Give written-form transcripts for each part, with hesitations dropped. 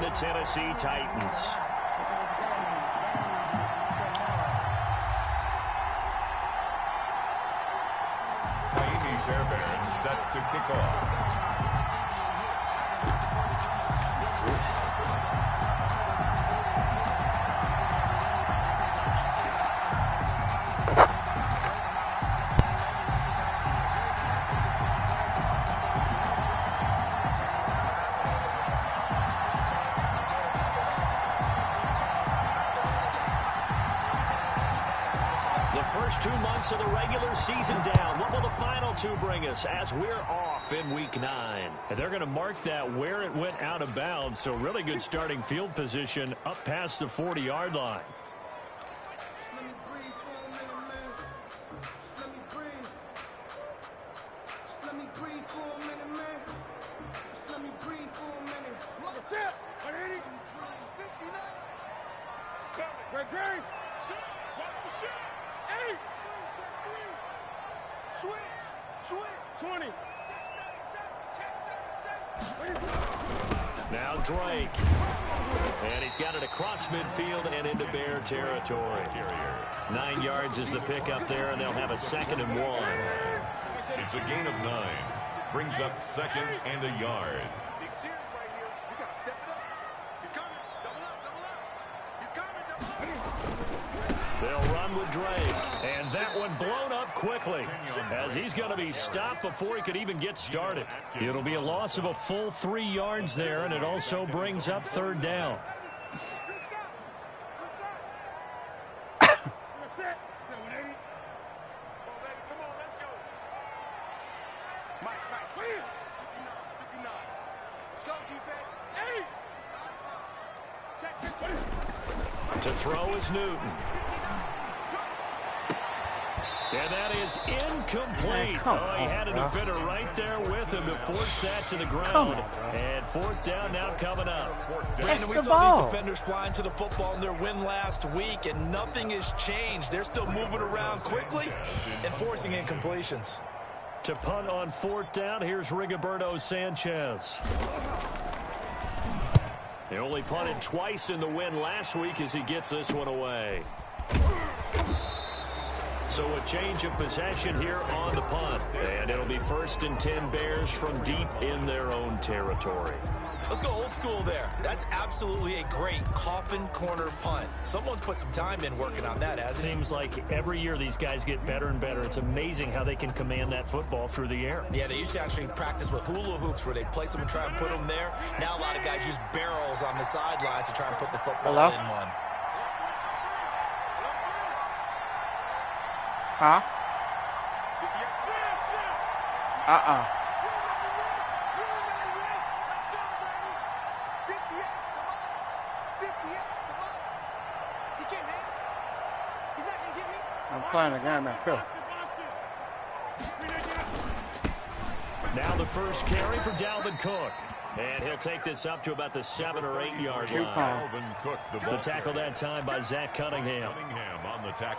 the Tennessee Titans. PIF Bears set to kick off. First 2 months of the regular season down. What will the final 2 bring us as we're off in week 9? And they're going to mark that where it went out of bounds. So really good starting field position up past the 40-yard line. Now Drake. And he's got it across midfield and into Bear territory. 9 yards is the pickup there, and they'll have a 2nd and 1. It's a gain of 9. Brings up 2nd and a yard. They'll run with Drake. And that one blown up quickly, as he's going to be stopped before he could even get started. It'll be a loss of a full 3 yards there, and it also brings up 3rd down. To throw is Newton. And that is incomplete. Oh, he had a defender right there with him to force that to the ground. And 4th down now coming up. Brandon, we saw these defenders flying to the football in their win last week, and nothing has changed. They're still moving around quickly and forcing incompletions. To punt on 4th down, here's Rigoberto Sanchez. They only punted twice in the win last week as he gets this one away. So a change of possession here on the punt. And it'll be 1st and 10 Bears from deep in their own territory. Let's go old school there. That's absolutely a great coffin corner punt. Someone's put some time in working on that, hasn't it? Seems like every year these guys get better and better. It's amazing how they can command that football through the air. Yeah, they used to actually practice with hula hoops where they place them and try and put them there. Now a lot of guys use barrels on the sidelines to try and put the football in one. Huh? I'm playing the game at Phil. Now the first carry for Dalvin Cook. And he'll take this up to about the 7 or 8 yard line. The tackle that time by Zach Cunningham.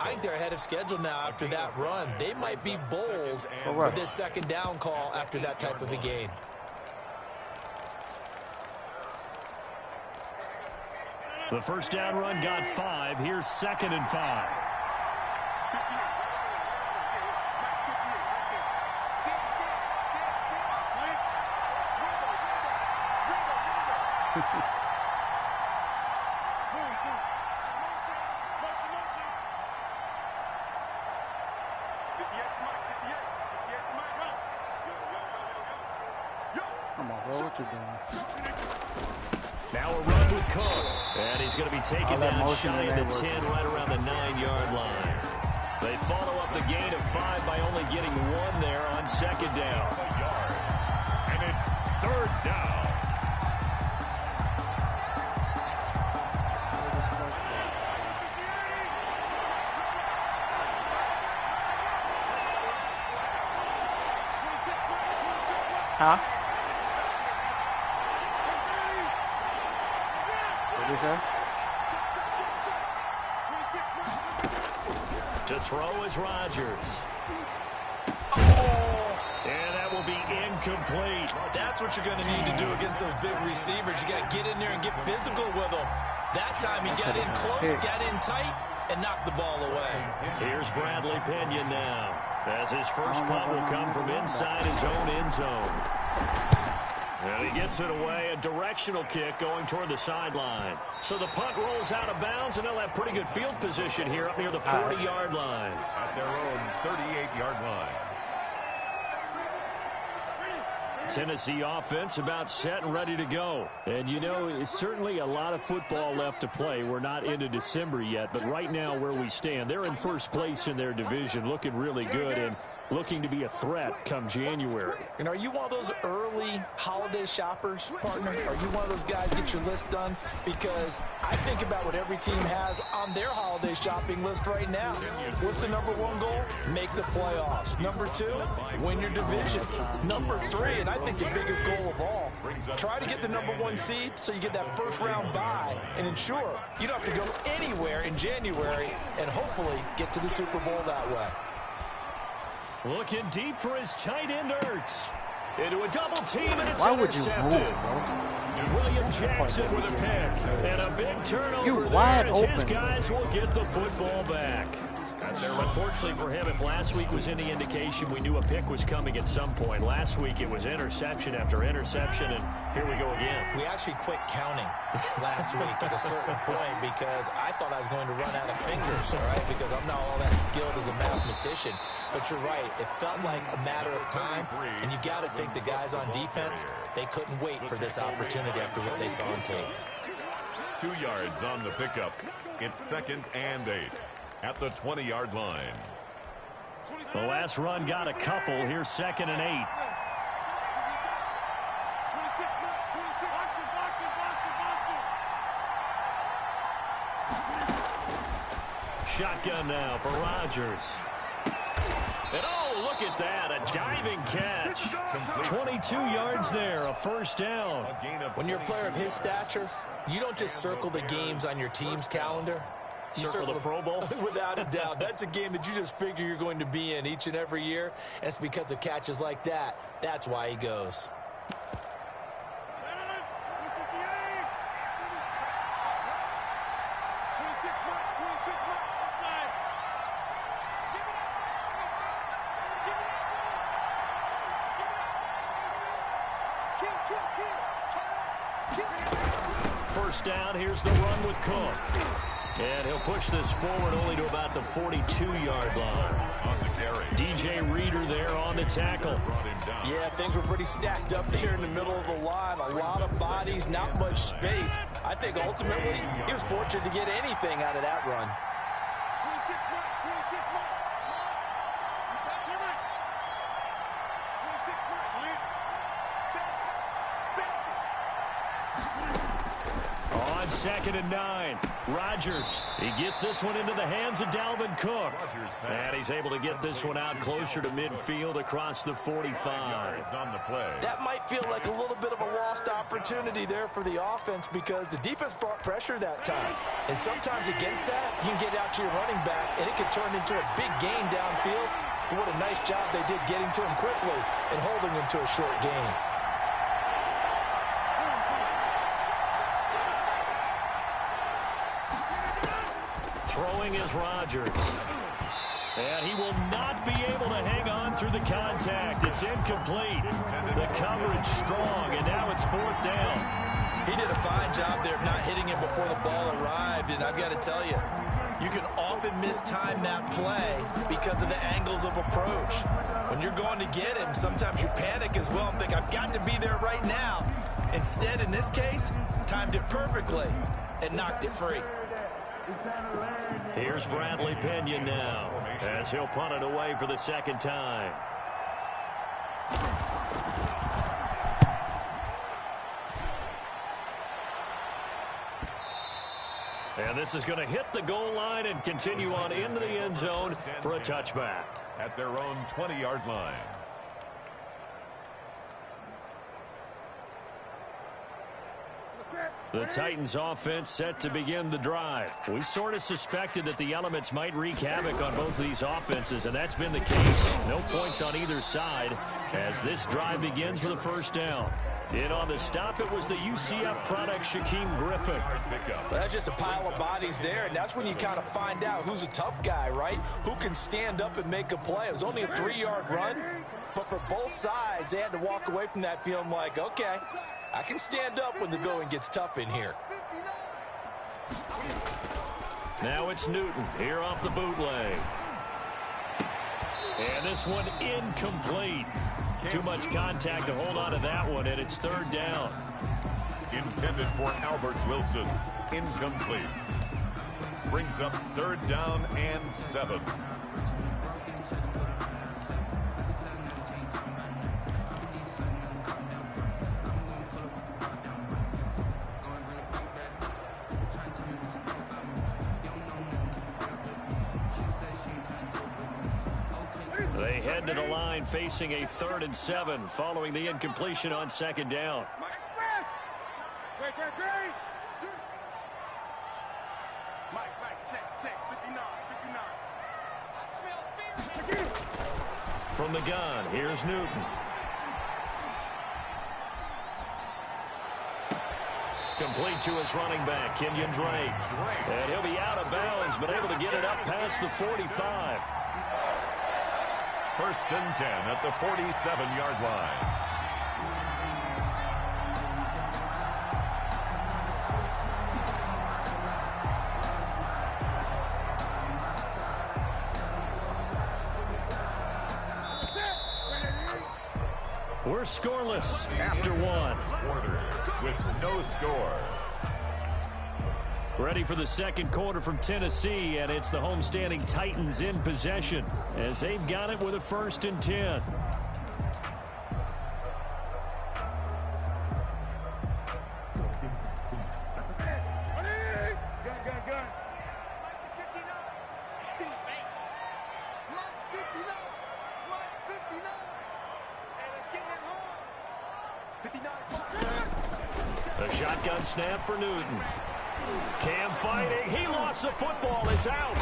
I think they're ahead of schedule now after that run. They might be bold with this 2nd down call after that type of a gain. The 1st down run got 5. Here's 2nd and 5. Come on, bro, what you doing? Now a run with Cook. And he's going to be taken down shy of the 10 right around the 9-yard line. They follow up the gain of 5 by only getting 1 there on 2nd down. And it's 3rd down. Huh? What did you say? To throw is Rodgers. And that will will be incomplete. That's what you're going to need to do against those big receivers. You got to get in there and get physical with them. That time he got in close, got in tight, and knocked the ball away. Here's Bradley Pinion now, as his first punt will come from inside his own end zone. And he gets it away, a directional kick going toward the sideline. So the punt rolls out of bounds, and they'll have pretty good field position here up near the 40-yard line. At their own 38-yard line. Tennessee offense about set and ready to go. And, you know, it's certainly a lot of football left to play. We're not into December yet, but right now where we stand, they're in first place in their division, looking really good and looking to be a threat come January. And are you one of those early holiday shoppers, partner? Are you one of those guys get your list done? Because I think about what every team has on their holiday shopping list right now. What's the number one goal? Make the playoffs. Number two, win your division. Number three, and I think the biggest goal of all, try to get the number one seed so you get that first round bye and ensure you don't have to go anywhere in January and hopefully get to the Super Bowl that way. Looking deep for his tight end, Ertz. Into a double team, and it's Why would you intercepted. move, bro? William Jackson with a pick. And a big turnover You there wide as his open. guys will get the football back. Unfortunately for him, if last week was any indication, we knew a pick was coming at some point. Last week it was interception after interception, and here we go again. We actually quit counting last week at a certain point because I thought I was going to run out of fingers, all right, because I'm not all that skilled as a mathematician. But you're right. It felt like a matter of time, and you got to think the guys on defense, they couldn't wait for this opportunity after what they saw on tape. 2 yards on the pickup. It's 2nd and 8 at the 20-yard line. The last run got a couple. Here's 2nd and 8. Shotgun now for Rodgers. And oh, look at that, a diving catch. 22 yards there, a first down. When you're a player of his stature, you don't just circle the games on your team's calendar. You Circle the Pro Bowl? Without a doubt. That's a game that you just figure you're going to be in each and every year. And it's because of catches like that. That's why he goes. First down, here's the run with Cook. And he'll push this forward only to about the 42-yard line. DJ Reader there on the tackle. Yeah, things were pretty stacked up there in the middle of the line. A lot of bodies, not much space. I think ultimately he was fortunate to get anything out of that run. On 2nd and 9, Rodgers. He gets this one into the hands of Dalvin Cook. And he's able to get this one out closer to midfield across the 45. That might feel like a little bit of a lost opportunity there for the offense because the defense brought pressure that time. And sometimes against that, you can get out to your running back, and it can turn into a big gain downfield. But what a nice job they did getting to him quickly and holding him to a short gain. Throwing is Rodgers. And he will not be able to hang on through the contact. It's incomplete. The coverage strong, and now it's 4th down. He did a fine job there of not hitting him before the ball arrived, and I've got to tell you, you can often mistime that play because of the angles of approach. When you're going to get him, sometimes you panic as well and think, I've got to be there right now. Instead, in this case, timed it perfectly and knocked it free. Here's Bradley Pinion now, as he'll punt it away for the 2nd time. And this is going to hit the goal line and continue on into the end zone for a touchback. At their own 20-yard line. The Titans offense set to begin the drive. We sort of suspected that the elements might wreak havoc on both of these offenses, and that's been the case. No points on either side as this drive begins with a first down. In on the stop, it was the UCF product, Shaquem Griffin. Well, that's just a pile of bodies there, and that's when you kind of find out who's a tough guy, right? Who can stand up and make a play. It was only a 3-yard run, but for both sides, they had to walk away from that feeling like, okay, I can stand up when the going gets tough in here. Now it's Newton here off the bootleg. And this one incomplete. Too much contact to hold on to that one, and it's third down. Intended for Albert Wilson. Incomplete. Brings up third down and 7. They head to the line facing a 3rd and 7 following the incompletion on second down. From the gun, here's Newton. Complete to his running back, Kenyon Drake. And he'll be out of bounds, but able to get it up past the 45. First and 10 at the 47-yard line. We're scoreless after one. Quarter with no score. Ready for the second quarter from Tennessee, and it's the homestanding Titans in possession as they've got it with a 1st and 10. A shotgun snap for Newton. Cam fighting. He lost the football. It's out.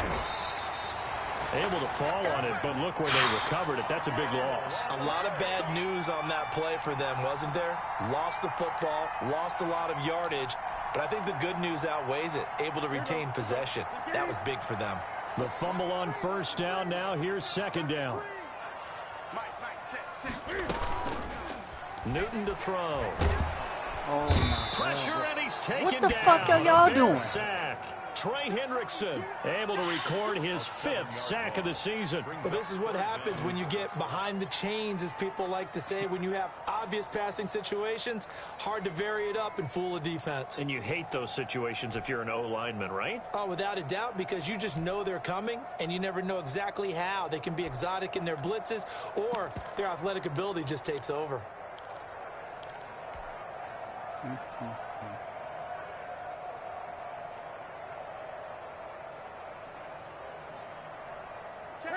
Able to fall on it, but look where they recovered it. That's a big loss. A lot of bad news on that play for them, wasn't there? Lost the football, lost a lot of yardage, but I think the good news outweighs it. Able to retain possession. That was big for them. The fumble on first down now. Here's second down. Newton to throw. Oh my Pressure, God. and he's taken What the down. fuck are y'all doing? Sack. Trey Hendrickson able to record his 5th sack of the season. Well, this is what happens when you get behind the chains, as people like to say. When you have obvious passing situations, hard to vary it up and fool a defense. And you hate those situations if you're an O-lineman, right? Oh, without a doubt, because you just know they're coming, and you never know exactly how. They can be exotic in their blitzes, or their athletic ability just takes over.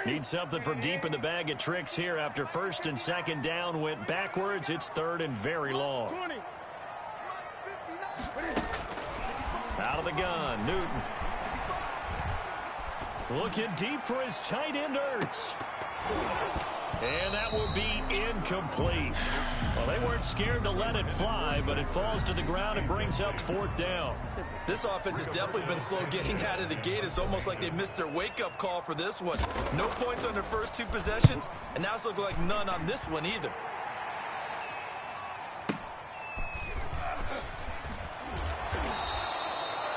Need something from deep in the bag of tricks here after 1st and 2nd down went backwards. It's 3rd and very long. Out of the gun, Newton. Looking deep for his tight end, Ertz. And that will be incomplete. Well, they weren't scared to let it fly, but it falls to the ground and brings up 4th down. This offense has definitely been slow getting out of the gate. It's almost like they missed their wake-up call for this one. No points on their first 2 possessions, and now it's looking like none on this one either.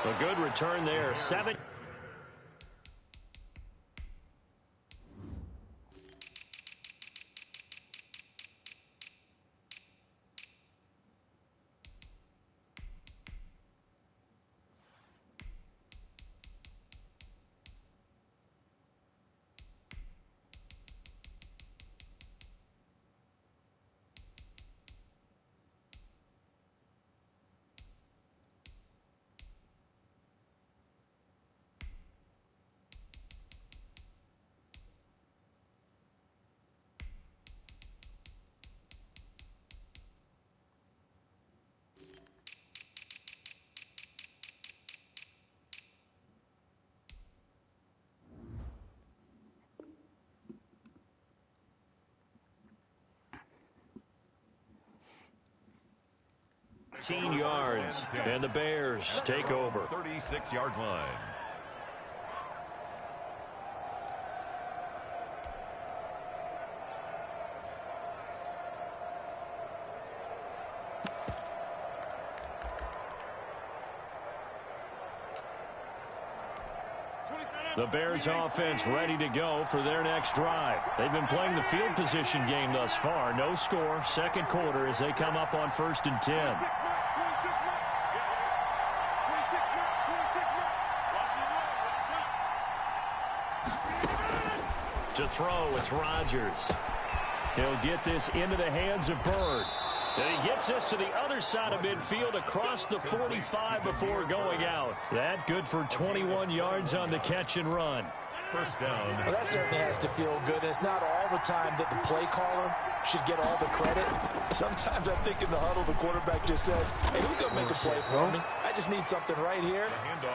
A good return there. 7. 19 yards, and the Bears take over. 36-yard line. The Bears offense ready to go for their next drive. They've been playing the field position game thus far. No score, second quarter as they come up on 1st and 10. To throw, it's Rodgers. He'll get this into the hands of Bird. And he gets this to the other side of midfield across the 45 before going out. That good for 21 yards on the catch and run. First down. Well, that certainly has to feel good. It's not all the time that the play caller should get all the credit. Sometimes I think in the huddle, the quarterback just says, hey, who's going to make a play for me? I just need something right here.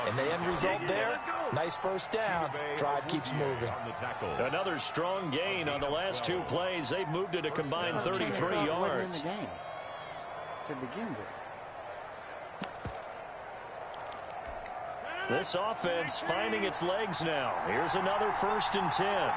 And the end result there, nice first down. Drive keeps moving. Another strong gain on the last two plays. They've moved it a combined 33 yards. To begin with. This offense finding its legs now. Here's another 1st and 10.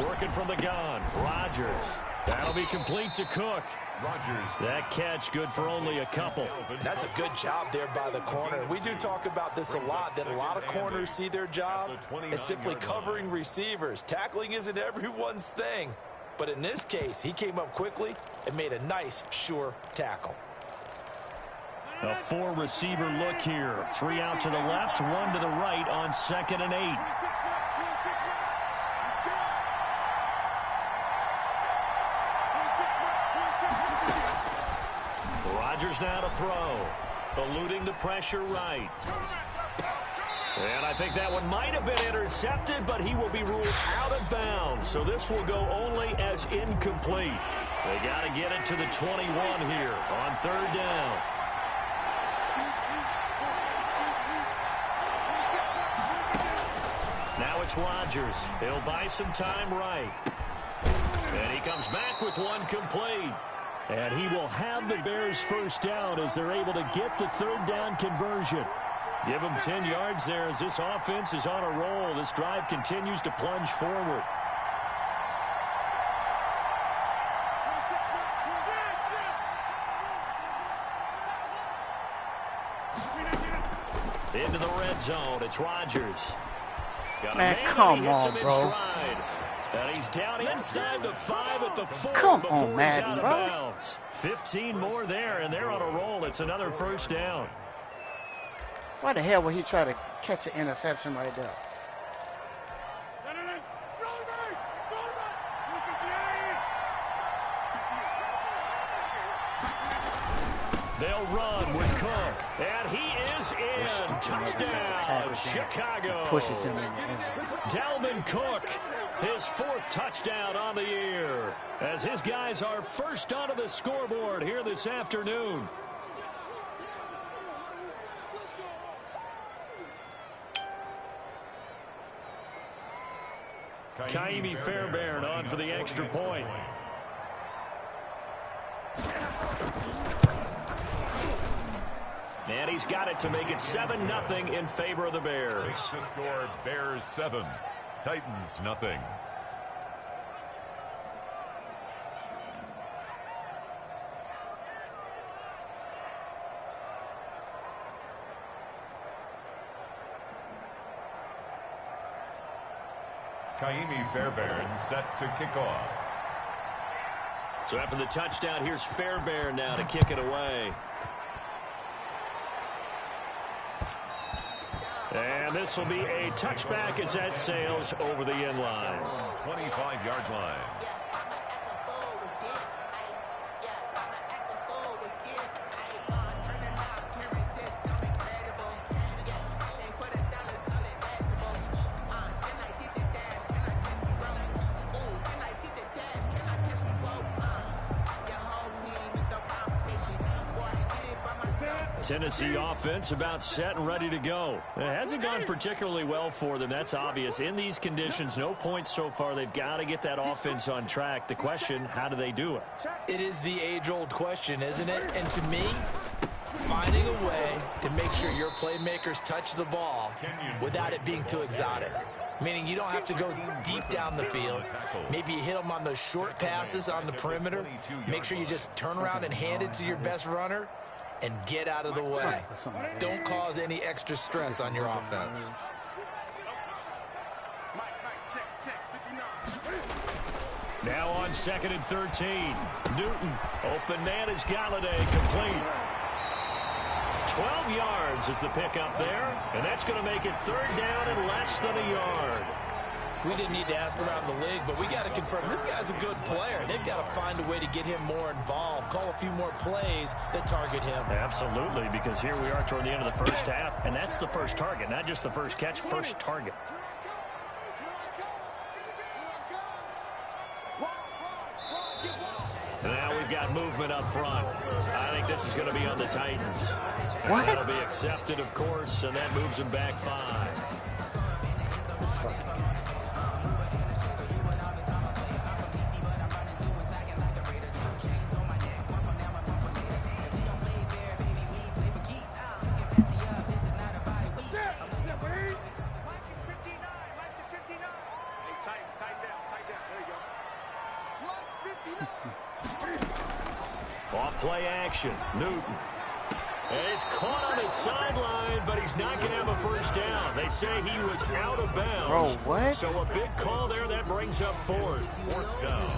Working from the gun, Rodgers. That'll be complete to Cook. Rodgers. That catch good for only a couple. That's a good job there by the corner. We do talk about this a lot, that a lot of corners see their job as simply covering receivers. Tackling isn't everyone's thing. But in this case, he came up quickly and made a nice, sure tackle. A 4-receiver look here. 3 out to the left, 1 to the right on 2nd and 8. Rodgers now to throw. Eluding the pressure right. And I think that one might have been intercepted, but he will be ruled out of bounds. So this will go only as incomplete. They got to get it to the 21 here on 3rd down. Now it's Rodgers. He'll buy some time right. And he comes back with one complete. And he will have the Bears first down as they're able to get the 3rd down conversion. Give him 10 yards there as this offense is on a roll. This drive continues to plunge forward. Into the red zone. It's Rodgers. Man, come on, bro. And he's down inside the 5 at the 4 Come before on, he's Madden, out of bro. bounds. 15 more there, and they're on a roll. It's another first down. Why the hell would he try to catch an interception right there? They'll run with Cook, and he is in. Touchdown, Chicago. Pushes him in. Dalvin Cook, his 4th touchdown on the year, as his guys are first onto the scoreboard here this afternoon. Kaimi Fairbairn on for the extra point. And he's got it to make it 7-0 in favor of the Bears. Makes the score Bears 7, Titans nothing. Kaimi Fairbairn set to kick off. So after the touchdown, here's Fairbairn now to kick it away. And this will be a touchback as that sails over the end line. 25-yard line. Tennessee offense about set and ready to go. It hasn't gone particularly well for them. That's obvious. In these conditions, no points so far. They've got to get that offense on track. The question, how do they do it? It is the age-old question, isn't it? And to me, finding a way to make sure your playmakers touch the ball without it being too exotic. Meaning you don't have to go deep down the field. Maybe you hit them on those short passes on the perimeter. Make sure you just turn around and hand it to your best runner and get out of the way. Don't cause any extra stress on your offense. Now on 2nd and 13. Newton, open man is Galladay, complete. 12 yards is the pickup there, and that's going to make it 3rd down and less than a yard. We didn't need to ask around the league, but we got to confirm this guy's a good player. They've got to find a way to get him more involved, call a few more plays that target him. Absolutely, because here we are toward the end of the first half, and that's the first target, not just the first catch, first target. Now we've got movement up front. I think this is going to be on the Titans. What? That'll be accepted, of course, and that moves them back 5. Off play action. Newton. And he's caught on his sideline, but he's not going to have a first down. They say he was out of bounds. Bro, what? So a big call there that brings up 4th. 4th down.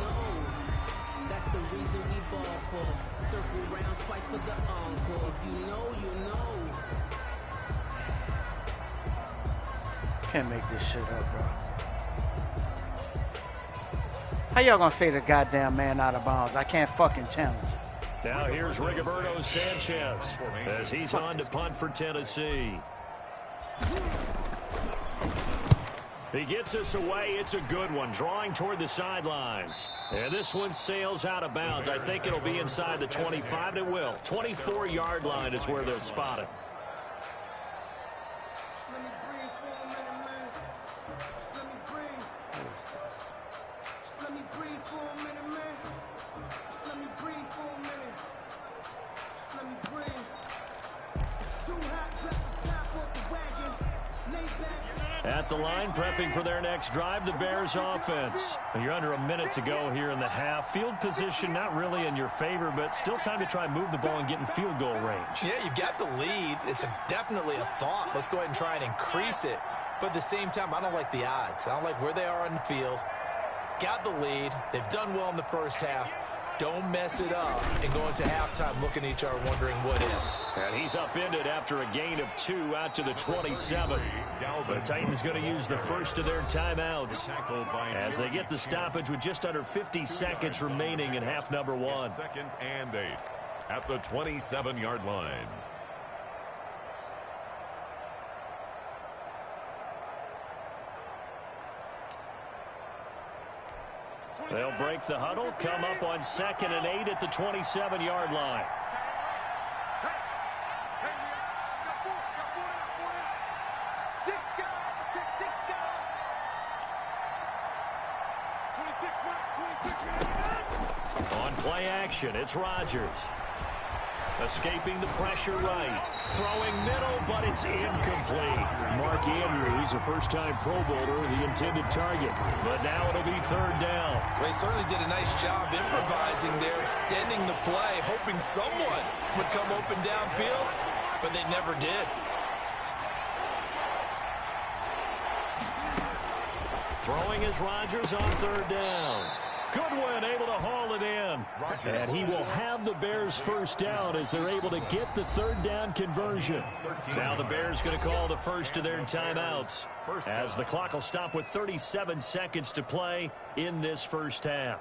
That's the reason we ball for. Circle round twice for the encore. If you know, you know. Can't make this shit up, bro. How y'all gonna say the goddamn man out of bounds? I can't fucking challenge it. Now here's Rigoberto Sanchez as he's on to punt for Tennessee. He gets us away. It's a good one, drawing toward the sidelines. And this one sails out of bounds. I think it'll be inside the 25. It will. 24-yard line is where they'll spot it. At the line, prepping for their next drive, the Bears offense. You're under a minute to go here in the half. Field position not really in your favor, but still time to try and move the ball and get in field goal range. Yeah, you've got the lead. It's definitely a thought. Let's go ahead and try and increase it. But at the same time, I don't like the odds. I don't like where they are on the field. Got the lead. They've done well in the first half. Don't mess it up and go into halftime looking at each other wondering what if. And he's upended after a gain of 2 out to the 27. The Titans going to use the first of their timeouts as they get the stoppage with just under 50 seconds remaining in half number 1. 2nd and 8 at the 27-yard line. They'll break the huddle, come up on 2nd and 8 at the 27-yard line. On play action, it's Rodgers. Escaping the pressure right. Throwing middle, but it's incomplete. Mark Andrews, a first-time Pro Bowler, the intended target. But now it'll be 3rd down. They certainly did a nice job improvising there, extending the play, hoping someone would come open downfield, but they never did. Throwing is Rodgers on 3rd down. Goodwin able to haul it in. And he will have the Bears first down as they're able to get the 3rd down conversion. Now the Bears going to call the first of their timeouts as the clock will stop with 37 seconds to play in this first half.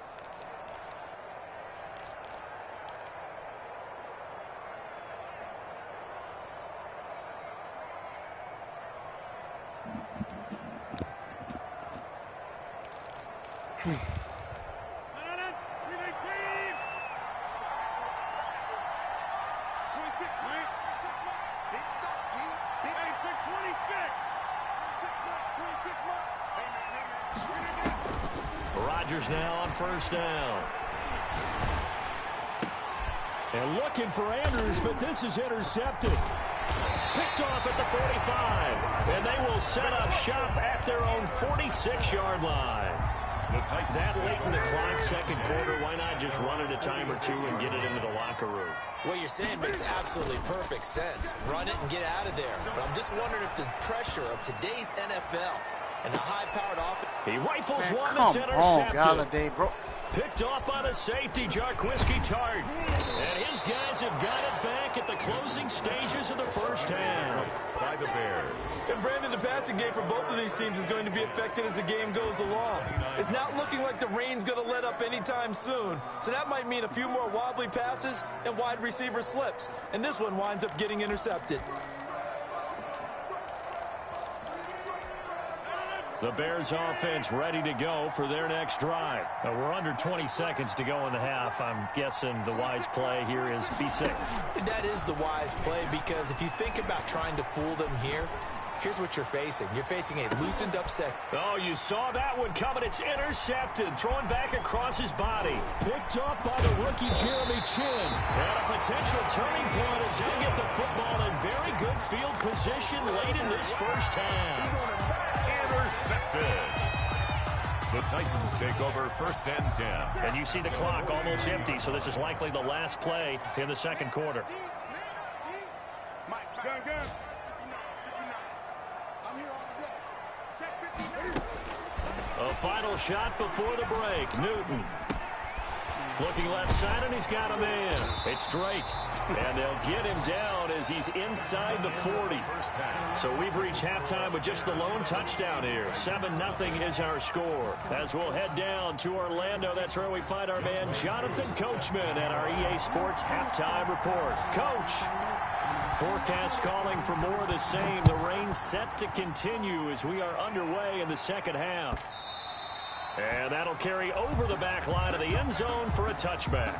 Rodgers now on first down. And looking for Andrews, but this is intercepted. Picked off at the 45. And they will set up shop at their own 46-yard line. That late in the clock, second quarter, why not just run it a time or two and get it into the locker room? What you're saying makes absolutely perfect sense. Run it and get out of there. But I'm just wondering if the pressure of today's NFL and a high-powered offense. He rifles one come that's intercepted. on, Galladay, bro. Picked off by the safety, Jarquiski Tart. And his guys have got it back at the closing stages of the first half. By the Bears. And Brandon, the passing game for both of these teams is going to be affected as the game goes along. It's not looking like the rain's going to let up anytime soon. So that might mean a few more wobbly passes and wide receiver slips. And this one winds up getting intercepted. The Bears offense ready to go for their next drive. We're under 20 seconds to go in the half. I'm guessing the wise play here is be safe. That is the wise play, because if you think about trying to fool them here, here's what you're facing. You're facing a loosened up second. Oh, you saw that one coming. It's intercepted. Throwing back across his body. Picked up by the rookie Jeremy Chin. And a potential turning point as he'll get the football in very good field position late in this first half. Intercepted. The Titans take over first and 10. And you see the clock almost empty, so this is likely the last play in the second quarter. A final shot before the break. Newton. Looking left side, and he's got him in. It's Drake. And they'll get him down as he's inside the 40. So we've reached halftime with just the lone touchdown here. 7-0 is our score. As we'll head down to Orlando, that's where we find our man Jonathan Coachman at our EA Sports Halftime Report. Coach, forecast calling for more of the same. The rain set to continue as we are underway in the second half. And that'll carry over the back line of the end zone for a touchback.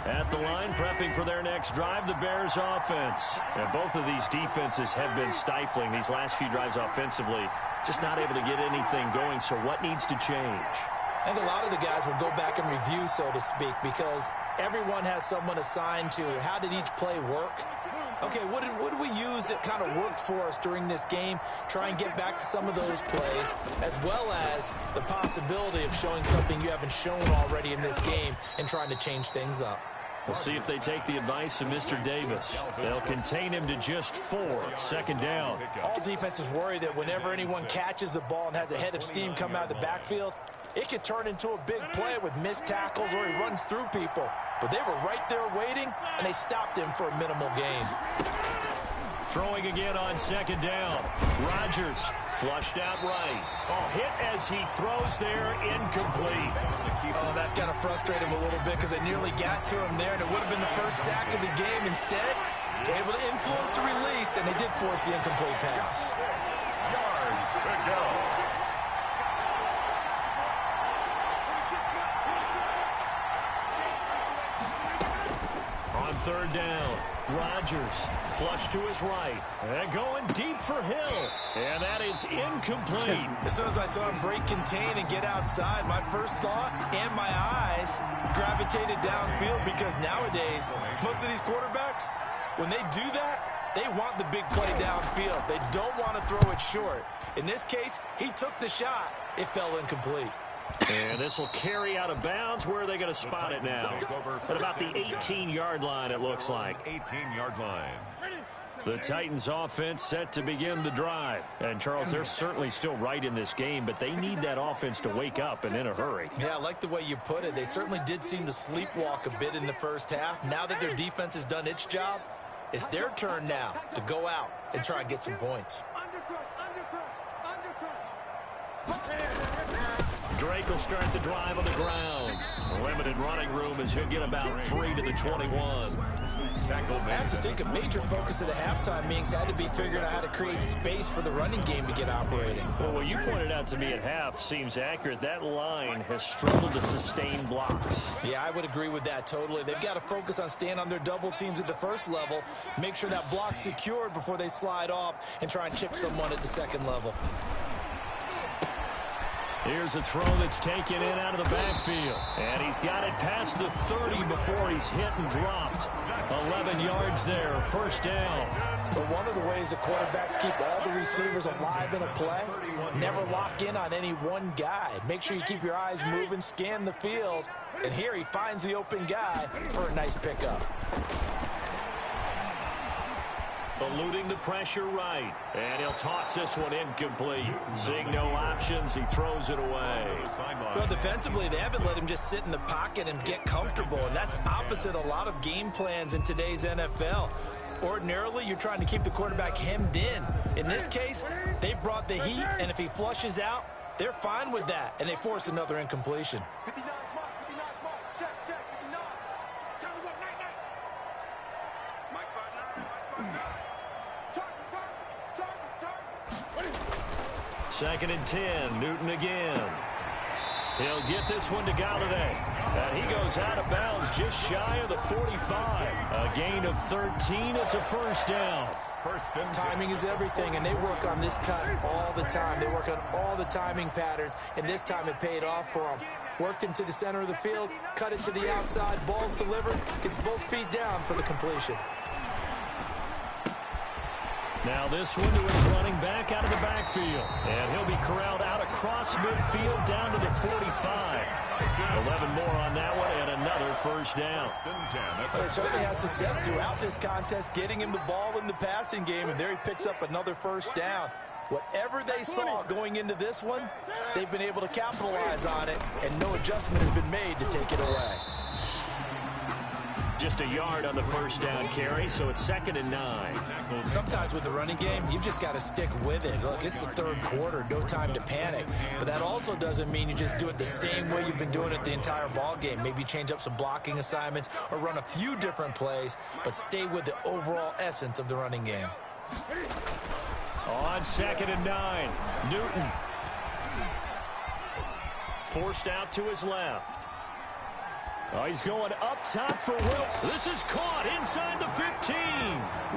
At the line, prepping for their next drive, the Bears offense. And both of these defenses have been stifling these last few drives offensively. Just not able to get anything going, so what needs to change? I think a lot of the guys will go back and review, so to speak, because everyone has someone assigned to how did each play work. Okay, what did we use that kind of worked for us during this game? Try and get back to some of those plays, as well as the possibility of showing something you haven't shown already in this game and trying to change things up. We'll see if they take the advice of Mr. Davis. They'll contain him to just 4. Second down. All defenses worry that whenever anyone catches the ball and has a head of steam come out of the backfield, it could turn into a big play with missed tackles or he runs through people. But they were right there waiting, and they stopped him for a minimal gain. Throwing again on second down. Rodgers flushed out right. Oh, hit as he throws there, incomplete. Oh, that's got to frustrate him a little bit because they nearly got to him there, and it would have been the first sack of the game. Instead, they're able to influence the release, and they did force the incomplete pass. Yards to go. On third down, Rodgers flush to his right. And going deep for Hill. And that is incomplete. As soon as I saw him break contain and get outside, my first thought and my eyes gravitated downfield, because nowadays, most of these quarterbacks, when they do that, they want the big play downfield. They don't want to throw it short. In this case, he took the shot. It fell incomplete. And this will carry out of bounds. Where are they going to spot it now? At about the 18-yard line, it looks like. 18-yard line. The Titans offense set to begin the drive. And, Charles, they're certainly still right in this game, but they need that offense to wake up and in a hurry. Yeah, I like the way you put it. They certainly did seem to sleepwalk a bit in the first half. Now that their defense has done its job, it's their turn now to go out and try and get some points. Drake will start the drive on the ground. Limited running room as he'll get about 3 to the 21. I have to think a major focus of the halftime meetings had to be figuring out how to create space for the running game to get operating. Well, what you pointed out to me at half seems accurate. That line has struggled to sustain blocks. Yeah, I would agree with that totally. They've got to focus on staying on their double teams at the first level, make sure that block's secured before they slide off and try and chip someone at the second level. Here's a throw that's taken in out of the backfield. And he's got it past the 30 before he's hit and dropped. 11 yards there, first down. But one of the ways the quarterbacks keep all the receivers alive in a play, never lock in on any one guy. Make sure you keep your eyes moving, scan the field. And here he finds the open guy for a nice pickup. Eluding the pressure right. And he'll toss this one incomplete. Seeing no options, he throws it away. Well, defensively, they haven't let him just sit in the pocket and get comfortable. And that's opposite a lot of game plans in today's NFL. Ordinarily, you're trying to keep the quarterback hemmed in. In this case, they brought the heat, and if he flushes out, they're fine with that. And they force another incompletion. Second and 10, Newton again. He'll get this one to Galladay. And he goes out of bounds just shy of the 45. A gain of 13, it's a first down. Timing is everything, and they work on this cut all the time. They work on all the timing patterns, and this time it paid off for them. Worked him to the center of the field, cut it to the outside, ball's delivered, gets both feet down for the completion. Now this one to his running back out of the backfield. And he'll be corralled out across midfield down to the 45. 11 more on that one and another first down. They certainly had success throughout this contest, getting him the ball in the passing game, and there he picks up another first down. Whatever they saw going into this one, they've been able to capitalize on it, and no adjustment has been made to take it away. Just a yard on the first down carry, so it's 2nd and 9. Sometimes with the running game, you've just got to stick with it. Look, it's the third quarter, no time to panic. But that also doesn't mean you just do it the same way you've been doing it the entire ball game. Maybe change up some blocking assignments or run a few different plays, but stay with the overall essence of the running game. On 2nd and 9, Newton. Forced out to his left. Oh, he's going up top for Wilt. This is caught inside the 15.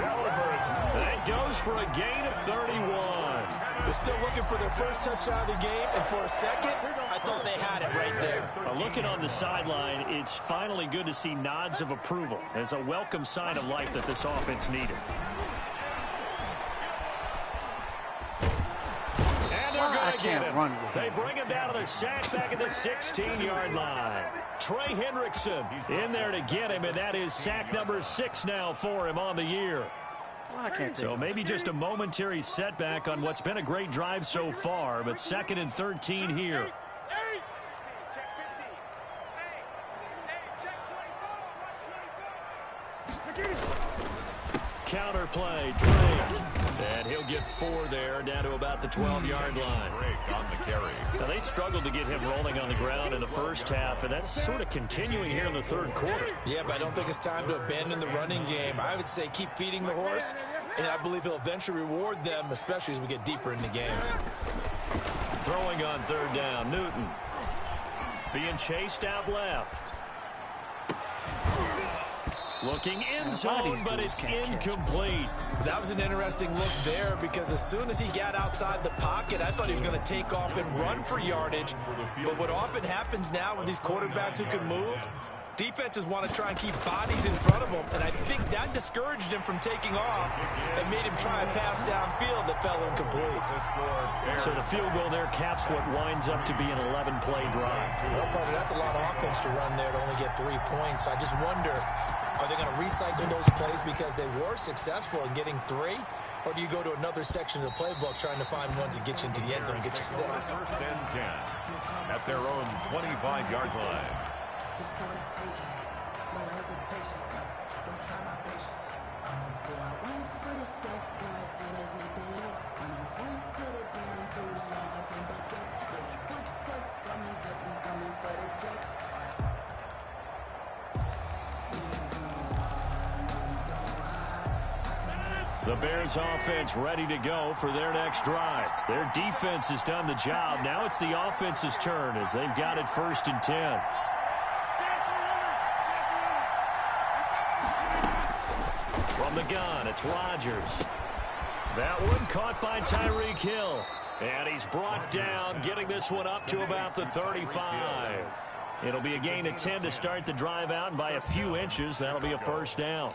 That goes for a gain of 31. They're still looking for their first touchdown of the game, and for a second, I thought they had it right there. Looking on the sideline, it's finally good to see nods of approval as a welcome sign of life that this offense needed. And they're going to get him. They bring him down to the sack back at the 16-yard line. Trey Hendrickson in there to get him, and that is sack number 6 now for him on the year. So maybe just a momentary setback on what's been a great drive so far, but 2nd and 13 here. Counter play, Drake. And he'll get 4 there, down to about the 12-yard line. On the carry. Now, they struggled to get him rolling on the ground in the first half, and that's sort of continuing here in the third quarter. Yeah, but I don't think it's time to abandon the running game. I would say keep feeding the horse, and I believe he'll eventually reward them, especially as we get deeper in the game. Throwing on 3rd down, Newton. Being chased out left. Looking in zone, but it's incomplete. That was an interesting look there because as soon as he got outside the pocket, I thought he was going to take off and run for yardage. But what often happens now with these quarterbacks who can move, defenses want to try and keep bodies in front of them, and I think that discouraged him from taking off and made him try a pass downfield that fell incomplete. So the field goal there caps what winds up to be an 11-play drive. Well, partner, that's a lot of offense to run there to only get 3 points. So I just wonder, are they going to recycle those plays because they were successful in getting 3? Or do you go to another section of the playbook trying to find ones that get you into the end zone and get you 6? 1st and 10 at their own 25-yard line. It's for the taking, no hesitation. Don't try my patience. I'm a boy, one for the safe, boy, till there's nothing left. When I'm one to the bed until we all up in buckets. Yeah, the footsteps coming The Bears offense ready to go for their next drive. Their defense has done the job. Now it's the offense's turn as they've got it 1st and 10. From the gun, it's Rodgers. That one caught by Tyreek Hill. And he's brought down, getting this one up to about the 35. It'll be a gain of 10 to start the drive out, and by a few inches, that'll be a 1st down.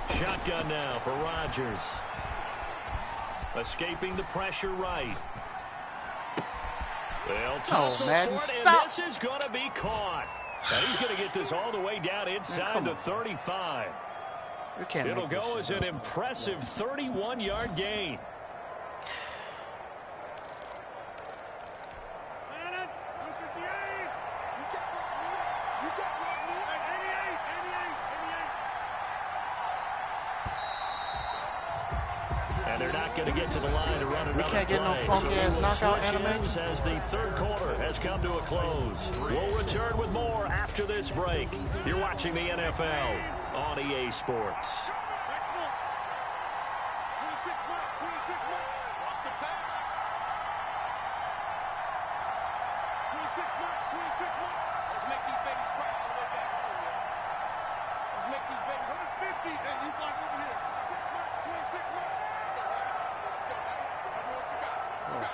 Shotgun now for Rodgers. Escaping the pressure right. They'll tussle for it, and this is going to be caught. And he's going to get this all the way down inside the 35. It'll go as an impressive 31-yard gain. They're not going to get to the line to run another play. We can't get no funky-ass knockout animation as the 3rd quarter has come to a close. We'll return with more after this break. You're watching the NFL on EA Sports.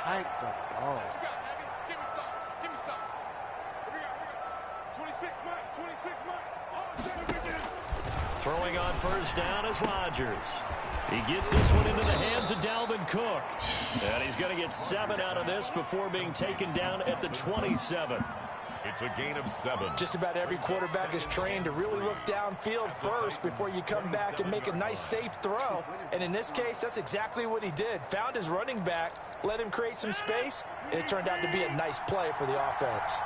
Hike the ball. Give me some. Give me some. Here we go. 26 Throwing on 1st down is Rodgers. He gets this one into the hands of Dalvin Cook. And he's going to get 7 out of this before being taken down at the 27. It's a gain of 7. Just about every quarterback is trained to really look downfield first before you come back and make a nice, safe throw. And in this case, that's exactly what he did. Found his running back, let him create some space, and it turned out to be a nice play for the offense.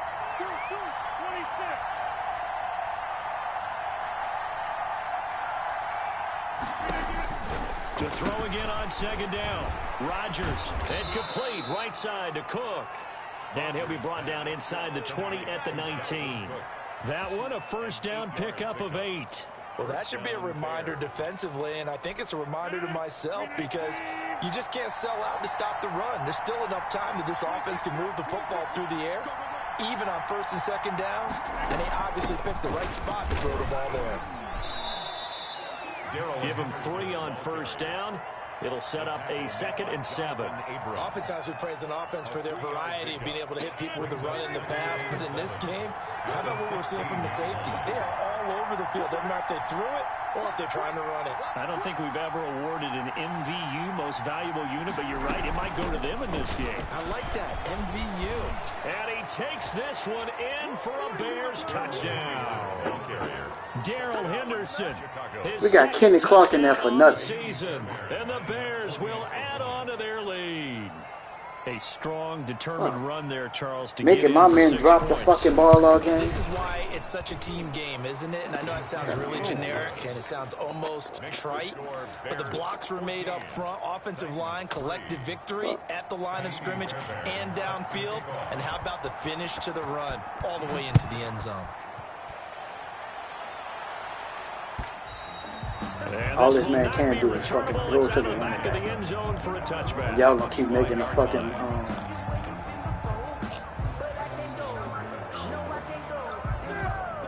To throw again on 2nd down. Rodgers, incomplete, right side to Cook. And he'll be brought down inside the 20 at the 19. That one, a 1st down pickup of 8. Well, that should be a reminder defensively, and I think it's a reminder to myself because you just can't sell out to stop the run. There's still enough time that this offense can move the football through the air, even on 1st and 2nd downs, and they obviously picked the right spot to throw the ball there. Give him 3 on 1st down. It'll set up a 2nd and 7. Oftentimes we praise an offense for their variety of being able to hit people with the run in the pass. But in this game, how about what we're seeing from the safeties? They are all over the field. Doesn't matter if they threw it or if they're trying to run it. I don't think we've ever awarded an MVU, most valuable unit, but you're right, it might go to them in this game. I like that, MVU. And he takes this one in for a Bears touchdown. Darrell Henderson. We got Kenny Clark in there for nothing. Season, and the Bears will add on to their lead. A strong, determined run there, Charles. To making my men drop the fucking ball all game. This is why it's such a team game, isn't it? And I know it sounds really generic and it sounds almost trite, but the blocks were made up front, offensive line, collective victory at the line of scrimmage and downfield. And how about the finish to the run all the way into the end zone? All this man can do is fucking throw it to the running back. Y'all gonna keep making a fucking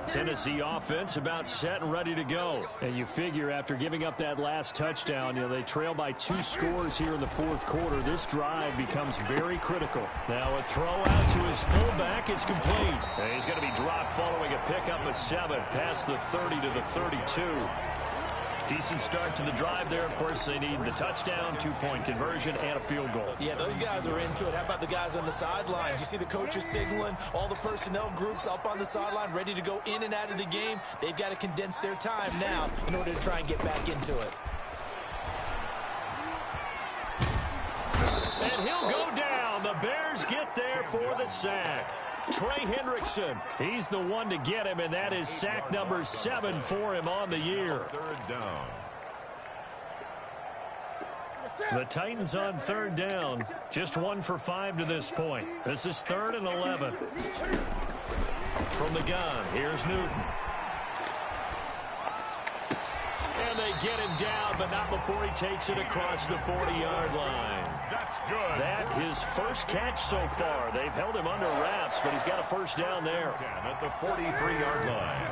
Tennessee offense about set and ready to go. And you figure after giving up that last touchdown, they trail by 2 scores here in the 4th quarter. This drive becomes very critical. Now a throw out to his fullback is complete. And he's going to be dropped following a pickup of 7 past the 30 to the 32. Decent start to the drive there. Of course, they need the touchdown, 2-point conversion, and a field goal. Yeah, those guys are into it. How about the guys on the sidelines? You see the coaches signaling, all the personnel groups up on the sideline ready to go in and out of the game. They've got to condense their time now in order to try and get back into it. And he'll go down. The Bears get there for the sack. Trey Hendrickson, he's the one to get him, and that is sack number 7 for him on the year. 3rd down. The Titans on third down. Just 1 for 5 to this point. This is 3rd and 11. From the gun, here's Newton. And they get him down, but not before he takes it across the 40-yard line. That's good. That his first catch so far. They've held him under wraps, but he's got a first down there. 10 at the 43-yard line.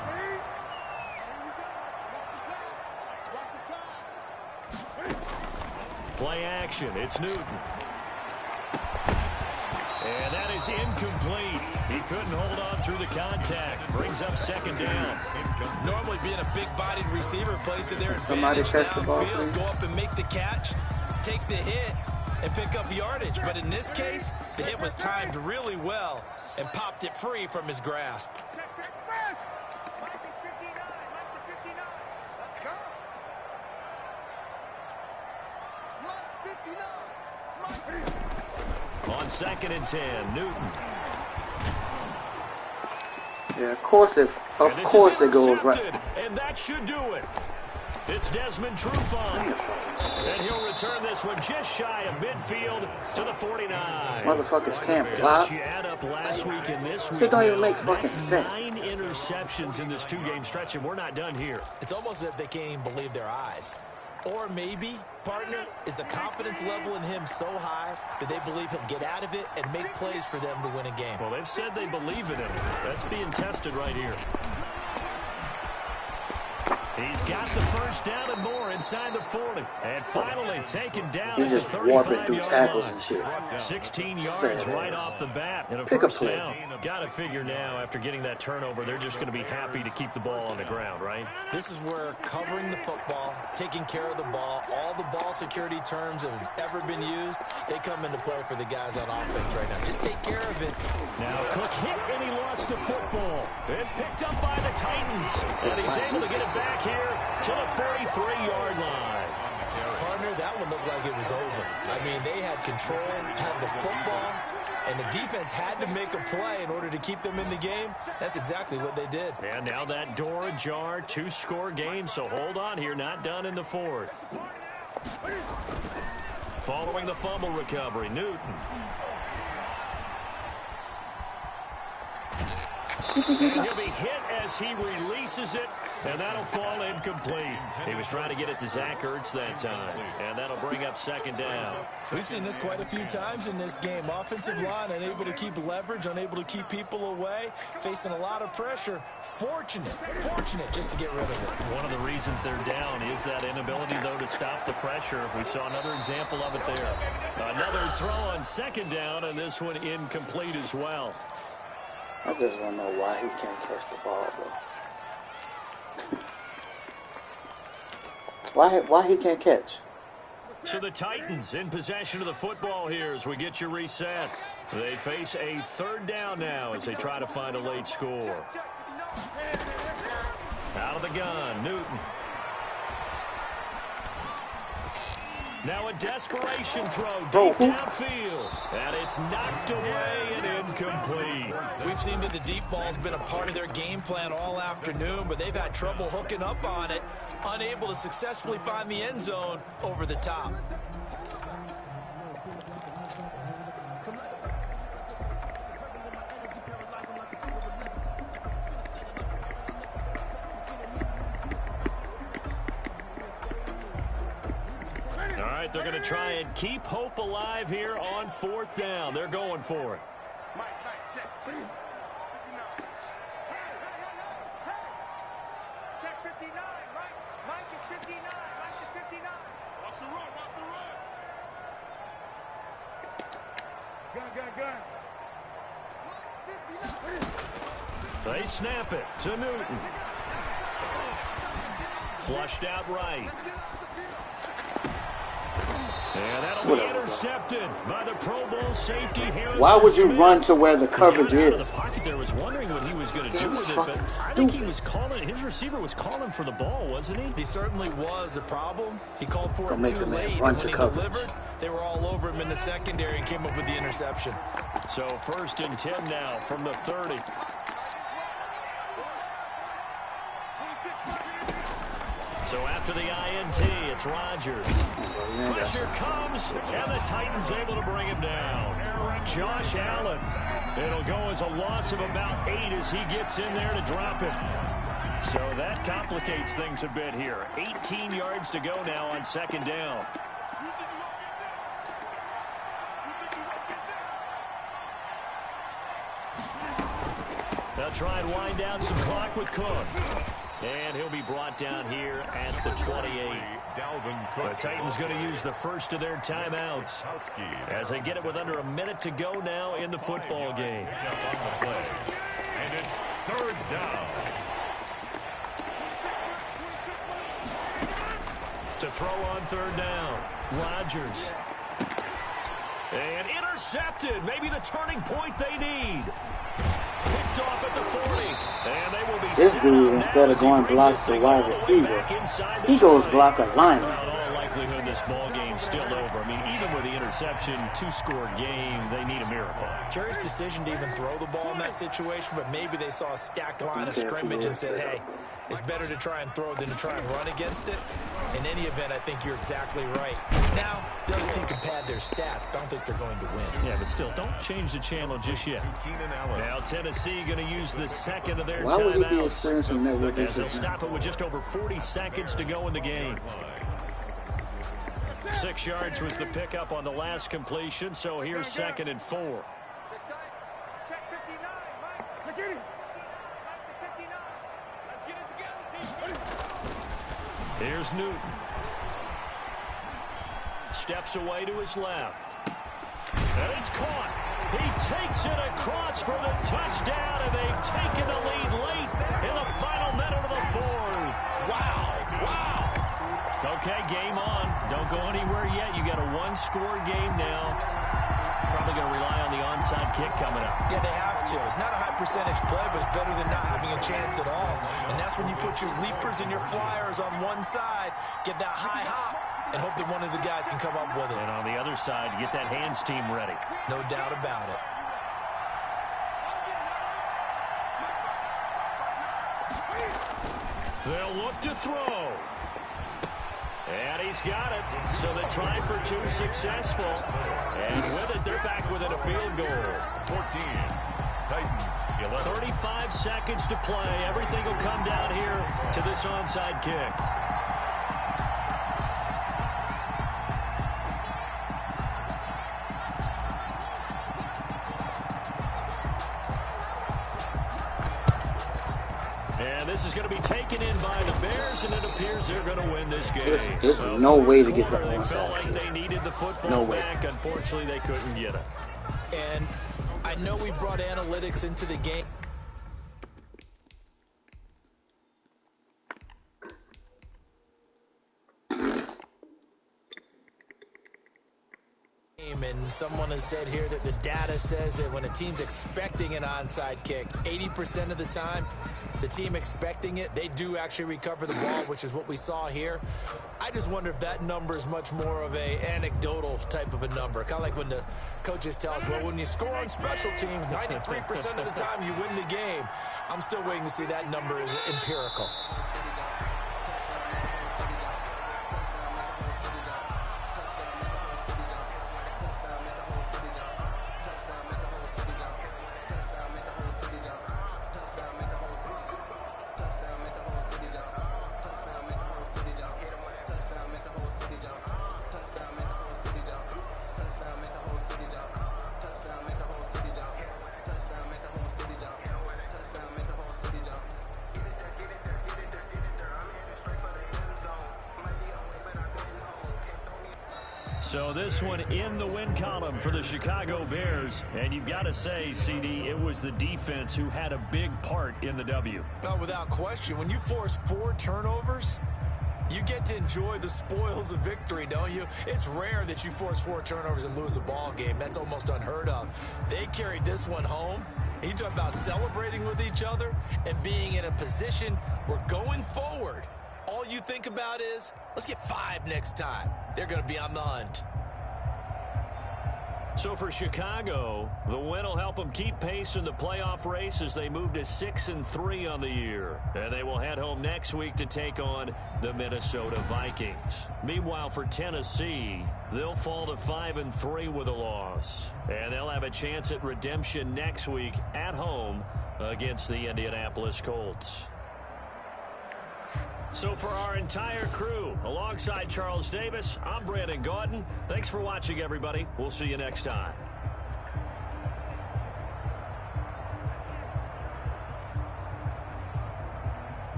Play action. It's Newton. And that is incomplete. He couldn't hold on through the contact. Brings up 2nd down. Normally being a big-bodied receiver plays to their Somebody advantage catch the ball, downfield. please. Go up and make the catch, take the hit, and pick up yardage. But in this case, the hit was timed really well and popped it free from his grasp. On 2nd and 10, Newton. Yeah, of course it goes right. And that should do it. It's Desmond Trufant. And he'll return this one just shy of midfield to the 49. Motherfuckers can't block. You add up last week and this week. It don't even make fucking That's sense. 9 interceptions in this 2-game stretch, and we're not done here. It's almost as if they can't even believe their eyes. Or maybe, partner, is the confidence level in him so high that they believe he'll get out of it and make plays for them to win a game. Well, they've said they believe in him. That's being tested right here. He's got the first down and more inside the 40. And finally taken down He's at just the warping through 35-yard tackles line. and shit. 16 yards Sad right ass. off the bat. And a Pick a first play. down. Got to figure now, after getting that turnover, they're just going to be happy to keep the ball on the ground, right? This is where covering the football, taking care of the ball, all the ball security terms that have ever been used, they come into play for the guys on offense right now. Just take care of it. Now Cook hit and he lost the football. It's picked up by the Titans. And he's able to get it back here to the 43-yard line. Partner, that one looked like it was over. I mean, they had control, had the football, and the defense had to make a play in order to keep them in the game. That's exactly what they did. And now that door ajar, 2-score game, so hold on here, not done in the 4th. Following the fumble recovery, Newton. And he'll be hit as he releases it, and that'll fall incomplete. He was trying to get it to Zach Ertz that time, and that'll bring up 2nd down. We've seen this quite a few times in this game. Offensive line unable to keep leverage, unable to keep people away, facing a lot of pressure. Fortunate just to get rid of it. One of the reasons they're down is that inability, though, to stop the pressure. We saw another example of it there. Another throw on 2nd down, and this one incomplete as well. I just want to know why he can't catch the ball, bro. Why he can't catch? So the Titans in possession of the football here as we get you reset. They face a 3rd down now as they try to find a late score. Out of the gun, Newton. Now a desperation throw deep downfield. And it's knocked away and incomplete. We've seen that the deep ball's been a part of their game plan all afternoon, but they've had trouble hooking up on it, unable to successfully find the end zone over the top. All right, they're going to try and keep hope alive here on 4th down. They're going for it. Mike, check. 59. Check 59. Mike is 59. Mike is 59. Watch the run. Gun. They snap it to Newton. Flushed out right. And that'll be intercepted by the Pro Bowl safety Harrison Why would you Smith. run to where the coverage He got out of is? the pocket there, was wondering what he was going to do with it, fucking but I think he stupid. was calling. His receiver was calling for the ball, wasn't he? He certainly was a problem. He called for Don't it make too the man late, run and to when he coverage. delivered, they were all over him in the secondary and came up with the interception. So 1st and 10 now from the 30. So after the INT, it's Rodgers. Pressure comes, and the Titans able to bring him down. Josh Allen. It'll go as a loss of about 8 as he gets in there to drop him. So that complicates things a bit here. 18 yards to go now on second down. They'll try and wind down some clock with Cook. And he'll be brought down here at the 28. The Titans going to use the first of their timeouts as they get it with under a minute to go now in the football game. And it's third down. To throw on third down, Rodgers. And intercepted. Maybe the turning point they need. Picked off at the 40. And they will be this dude, instead of going block the wide receiver, he goes block a lineman. In all likelihood, this ball game's still over. I mean, even with the interception, 2-score game, they need a miracle. Curious decision to even throw the ball in that situation, but maybe they saw a stacked line of scrimmage and said, hey, it's better to try and throw than to try and run against it. In any event, I think you're exactly right. Now, the other team can pad their stats, but I don't think they're going to win. Yeah, but still, don't change the channel just yet. Now, Tennessee going to use the second of their Why would he be timeouts experiencing network as they'll issues? stop it with just over 40 seconds to go in the game. 6 yards was the pickup on the last completion, so here's second and 4. Check 59, Mike. Look at it. 59. Let's get it together, team. Here's Newton. Steps away to his left. And it's caught. He takes it across for the touchdown, and they've taken the lead late in the final minute of the fourth. Wow. Wow. Okay, game on. Don't go anywhere yet. You got a one-score game now. Probably going to rely on the onside kick coming up. Yeah, they have to. It's not a high percentage play, but it's better than not having a chance at all. And that's when you put your leapers and your flyers on one side, get that high hop, and hope that one of the guys can come up with it. And on the other side, get that hands team ready. No doubt about it. They'll look to throw. And he's got it. So they try for 2 successful. And with it, they're back within a field goal. 14. Titans 11. 35 seconds to play. Everything will come down here to this onside kick. And this is going to be taken in by the Bears, and it appears they're going to win this game. There's no way to get the They felt onside like kick. they needed the football No way. back. Unfortunately, they couldn't get it. And I know we brought analytics into the game. And someone has said here that the data says that when a team's expecting an onside kick, 80% of the time, the team expecting it, they do actually recover the ball, which is what we saw here. I just wonder if that number is much more of a anecdotal type of a number. Kind of like when the coaches tell us, well, when you score on special teams, 93% of the time you win the game. I'm still waiting to see that number is empirical. So this one in the win column for the Chicago Bears. And you've got to say, CD, it was the defense who had a big part in the W. No, without question. When you force 4 turnovers, you get to enjoy the spoils of victory, don't you? It's rare that you force 4 turnovers and lose a ball game. That's almost unheard of. They carried this one home. You talk about celebrating with each other and being in a position where going forward, all you think about is, let's get 5 next time. They're going to be on the hunt. So for Chicago, the win will help them keep pace in the playoff race as they move to 6-3 on the year. And they will head home next week to take on the Minnesota Vikings. Meanwhile, for Tennessee, they'll fall to 5-3 with a loss. And they'll have a chance at redemption next week at home against the Indianapolis Colts. So for our entire crew, alongside Charles Davis, I'm Brandon Gaudin. Thanks for watching, everybody. We'll see you next time.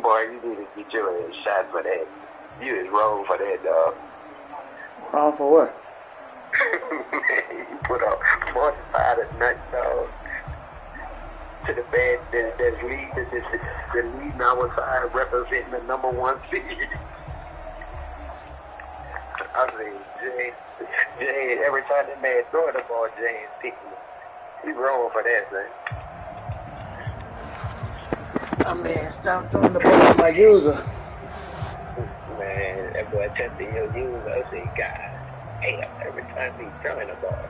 Boy, you need to get your ass shot for that. You is wrong for that, dog. Wrong for what? Man, you put a 45 a nut, dog, to the bed that's leading our side representing the number 1 seed. I mean, Jay, every time that man throw the ball, Jay is picking it. He's wrong for that, man. I mean, stop throwing the ball at my user. Man, that boy testing your user. I say, God damn, every time he's throwing the ball,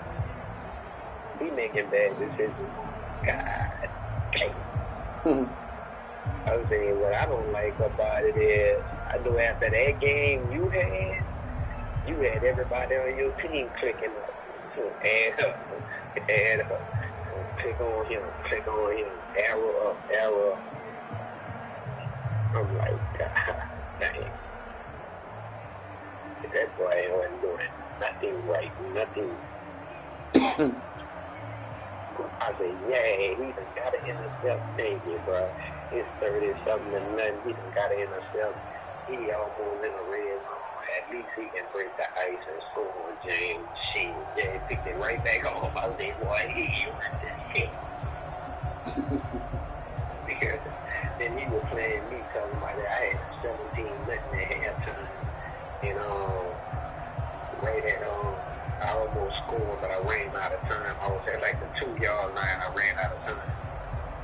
he making bad decisions. God damn. I was saying, what I don't like about it is, I know after that game you had everybody on your team clicking up. Add up. Click on him, arrow up. I'm like, God dang. That boy wasn't doing nothing right, nothing. I say, yeah, he done got to intercept. Thank you, bro. It's 30-something and nothing. He done got to intercept. He almost in the red zone. At least he can break the ice and score. James picked it right back off. I say, boy, he went this shit. Then he was playing me, talking about that I had 17 nothing at halftime. And right at I almost scored, but I ran out of time. I was at like the 2-yard line. I ran out of time.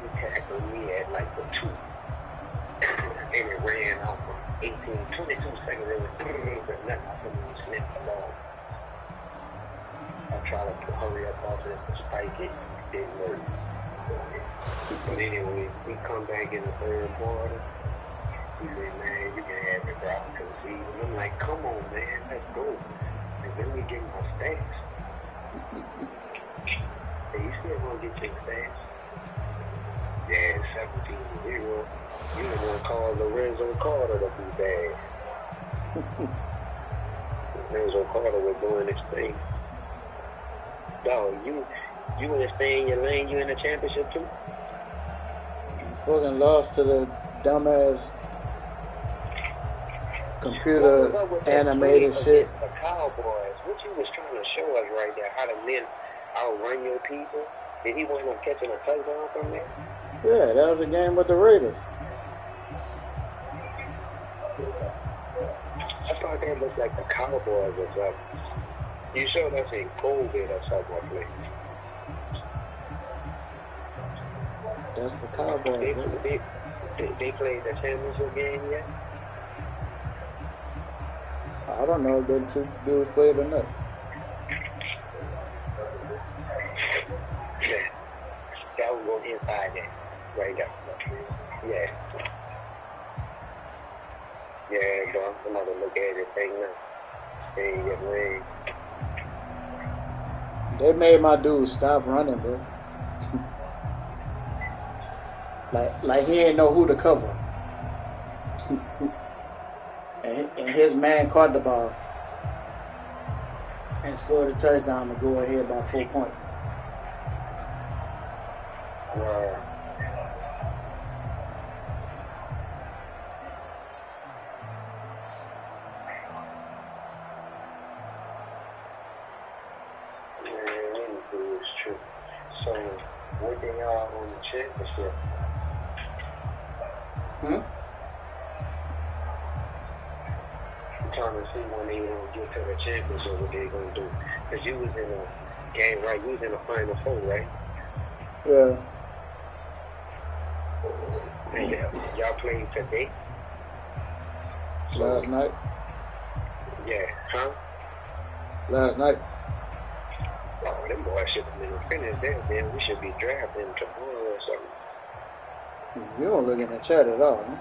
He tackled me at like the 2. And it ran off from 22 seconds. It was but nothing. I couldn't even snap the ball. I tried to hurry up off it to spike it. It didn't work. But anyway, we come back in the third quarter. He said, man, you can have it, bro. I concede. And I'm like, come on, man, let's go. And then we get my stats. Hey, you still gonna get your stats? Yeah, 17-0. You don't want to call Lorenzo Carter to be bad. Lorenzo Carter was doing his thing. Dog, you in the stay in your lane, you in the championship too? Fucking lost to the dumbass computer animated shit. The Cowboys, what you was trying to show us right there, how the men outrun your people. Did he want them catching a touchdown from there? Yeah, that was a game with the Raiders. I thought that looked like the Cowboys or something. You showed us in COVID or something like that. That's the Cowboys. They played the championship game yet? I don't know if them two dudes played or not. Yeah. That was going inside that. Right there. Yeah. Yeah, bro. I'm about to look at it right now. Hey, get leg. They made my dude stop running, bro. like he ain't know who to cover. and his man caught the ball and scored a touchdown to go ahead by 4 points. Wow. So, what they are on the championship? I'm trying to see when they gonna get to the championship, what they gonna do. Cause you was in a game, right? You was in the Final Four, right? Yeah. And y'all played today? Last night. Yeah, huh? Last night. Oh, them boys should have been finished there, then we should be drafting tomorrow or something. You don't look in the chat at all, man.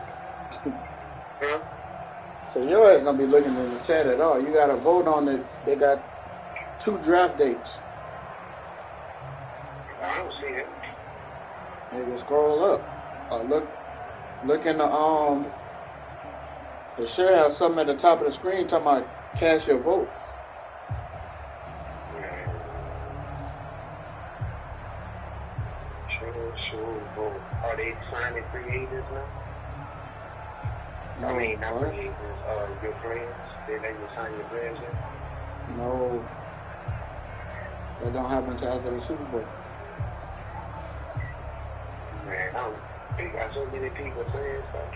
Huh? So your ass don't be looking in the chat at all. You gotta vote on it. They got 2 draft dates. I don't see it. Maybe scroll up. Or look in the share has something at the top of the screen talking about cast your vote. Sure. Are they signing free agents now? No, I mean, not what? free agents, your players. They let you sign your players in? No. That don't happen until after the Super Bowl. Man, they got so many people saying stuff.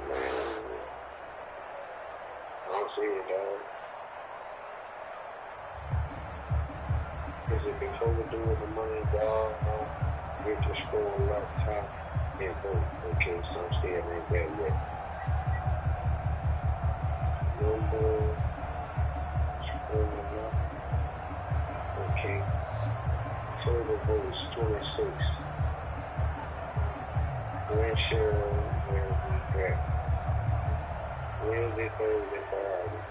Man, I don't see it, dog. Is it before we do with the money, dog? We just scroll up top and vote. Okay, so I'm still ain't there yet. Number, scrolling up. Okay. Total votes, 26. Wednesday, Thursday, Friday.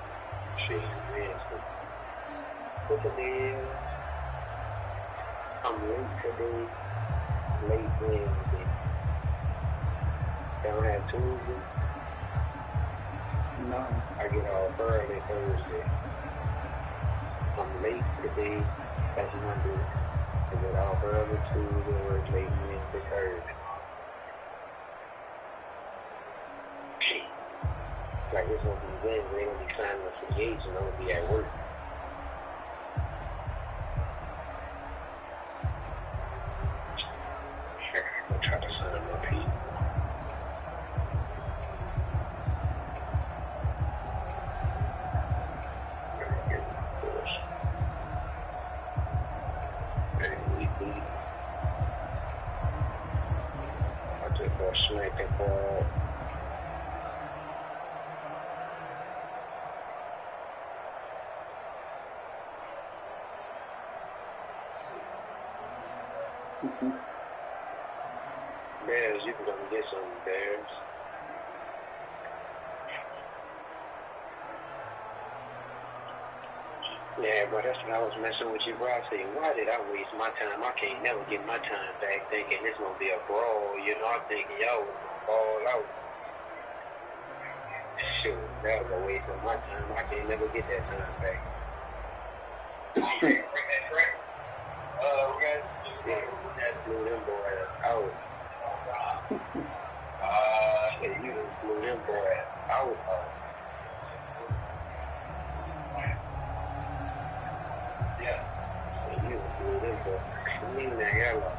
Shit, Wednesday. What the hell? I'm late today, late Wednesday. Don't have Tuesday. No. I get off early Thursday. I'm late today, that's Monday. I get off early Tuesday, work late Wednesday, Thursday. Like it's gonna be Wednesday, they're gonna be signing a free agent, I'm gonna be at work. I'm trying to sign my people. I just got smacked and ball. Bears, you can go and get some Bears. Yeah, bro, that's when I was messing with you, bro. I said, why did I waste my time? I can't never get my time back thinking it's going to be a brawl. You know, I'm thinking y'all was going to ball out. Shoot, that was a waste of my time. I can't never get that time back. Yeah, that blew them boys out. Yeah, you done blew them boys out. Yeah, you done blew them boys. Me and that yellow.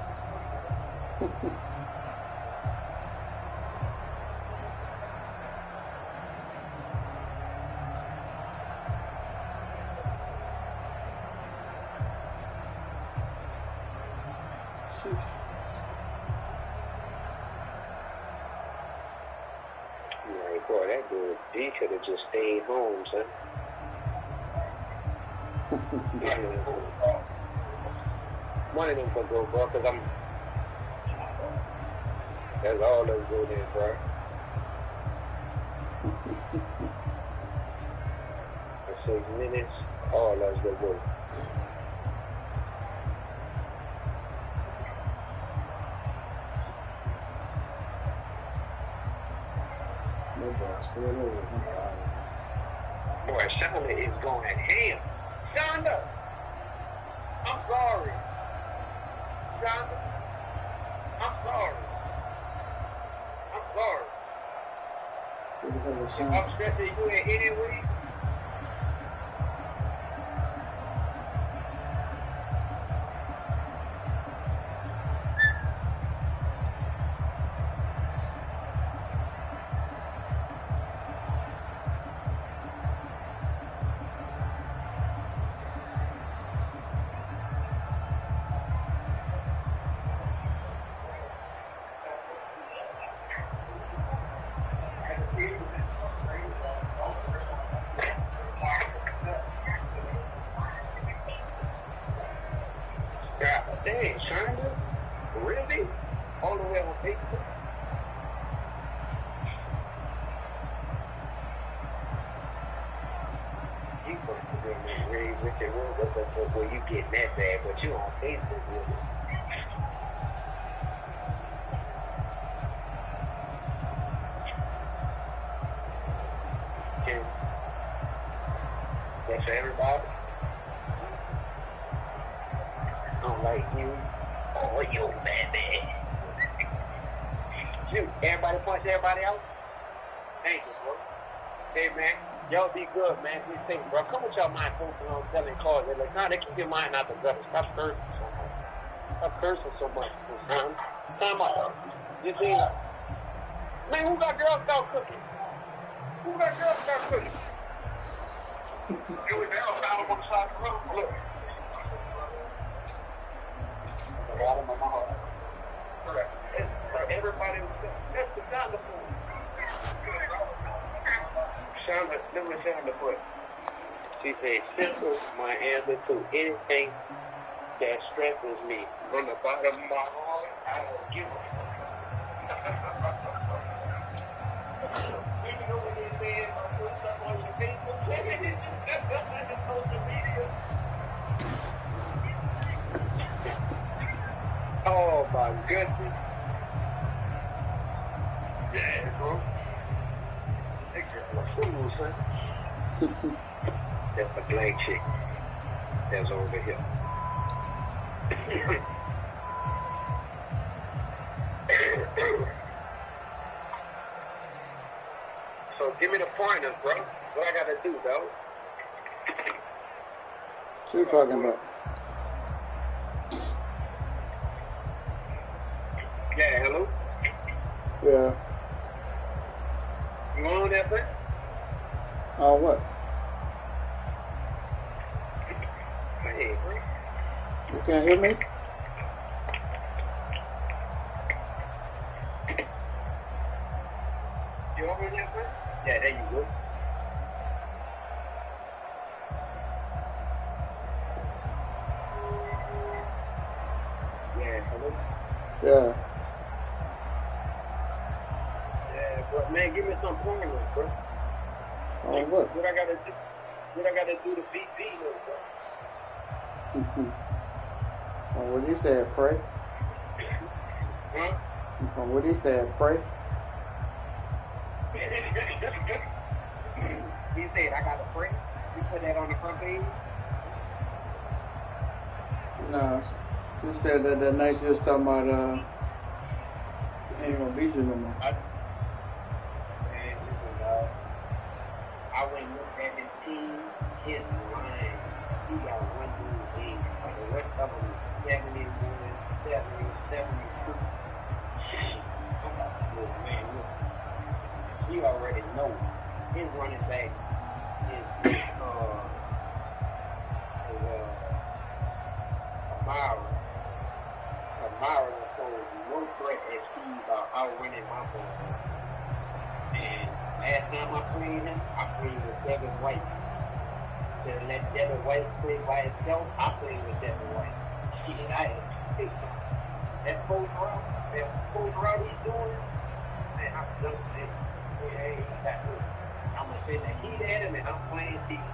Like, boy, that dude, he could have just stayed home, son. One of them could go, bro, because that's all that's good in, bro. 6 minutes. Oh, let's go. Boy, Shonda is going ham. Shonda! I'm sorry. Shonda, I'm sorry. I'm stressing you in any way. God dang, Shonda? Really? All the way on Facebook? You supposed to be really with your work before you get that bad, but you on Facebook with it. That's for everybody? I'm like you. Oh, you baby. Shoot, everybody punch everybody out? Thank you, bro. Hey, man, y'all be good, man. Be safe, bro. Come with y'all mind focusing on selling cars. They're like, nah, they keep your mind out the gutter. Stop cursing so much. Stop cursing so much, son. Time out. You see, man, who got Girl Scout cookies? Who got Girl Scout cookies? It was there on the side of the road. Look. Bottom of my heart. For everybody, that's the Shonda food. Shonda, do what Shonda put. She said, simple, my answer to anything that stresses me. From the bottom of my heart, I don't give a even though when they said, I put stuff on your Facebook, social media. Oh my goodness. Yeah, bro. That girl a fool, son. That's a blank chick. That's over here. So give me the pointers, bro. What I gotta do, though? What you talking about? Yeah, hello? Yeah. You on that thing? Oh, what? Hey, bro. You can't hear me? You over that thing? Yeah, there you go. Yeah, hello? Yeah. But man, give me some pointers, bro. Oh, what? What I gotta do? What I gotta do to beat Pino, bro? From what he said, pray. Huh? From what he said, pray. He said I gotta pray. You put that on the front page. No. He said that night you was talking about, he ain't gonna beat you no more. I went and looked at his team, his line. He got 1 through 8. But the rest of them is 71, 70, 72. I'm like, look, man, look. You already know his running back is Amara. Amara was told no threat as Steve outrunning my ball. And last time I played him, I played with Devin White. To let Devin White play by himself, I played with Devin White. Shit, I had to take that post route he's doing, man, I'm just saying, hey, I'm going to say that he had him and I'm playing defense.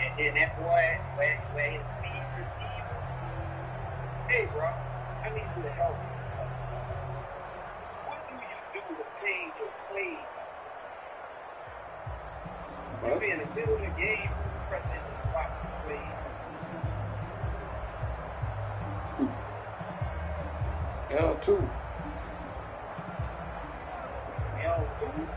And then that boy, where his speed receiver. Hey, bro, I need you to help me. What do you do to change your play? You be in the middle of the game, pressing the spot to play. L2. L2.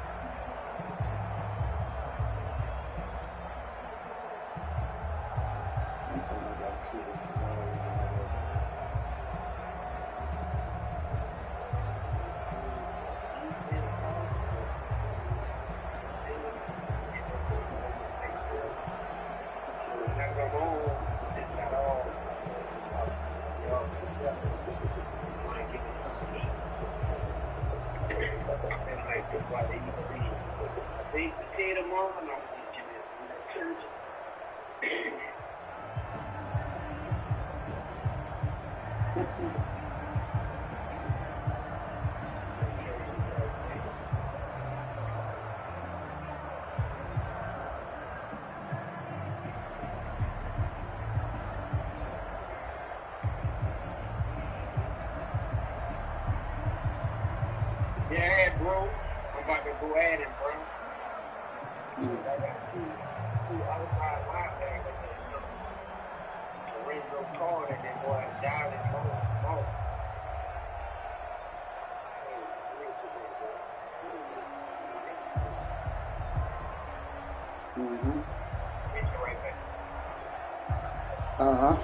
Yeah, bro. I'm about to go at him, bro. I got two outside linebackers and Lorenzo Card and then boy Dallas Moss. Mm-hmm. It's right back. Uh-huh.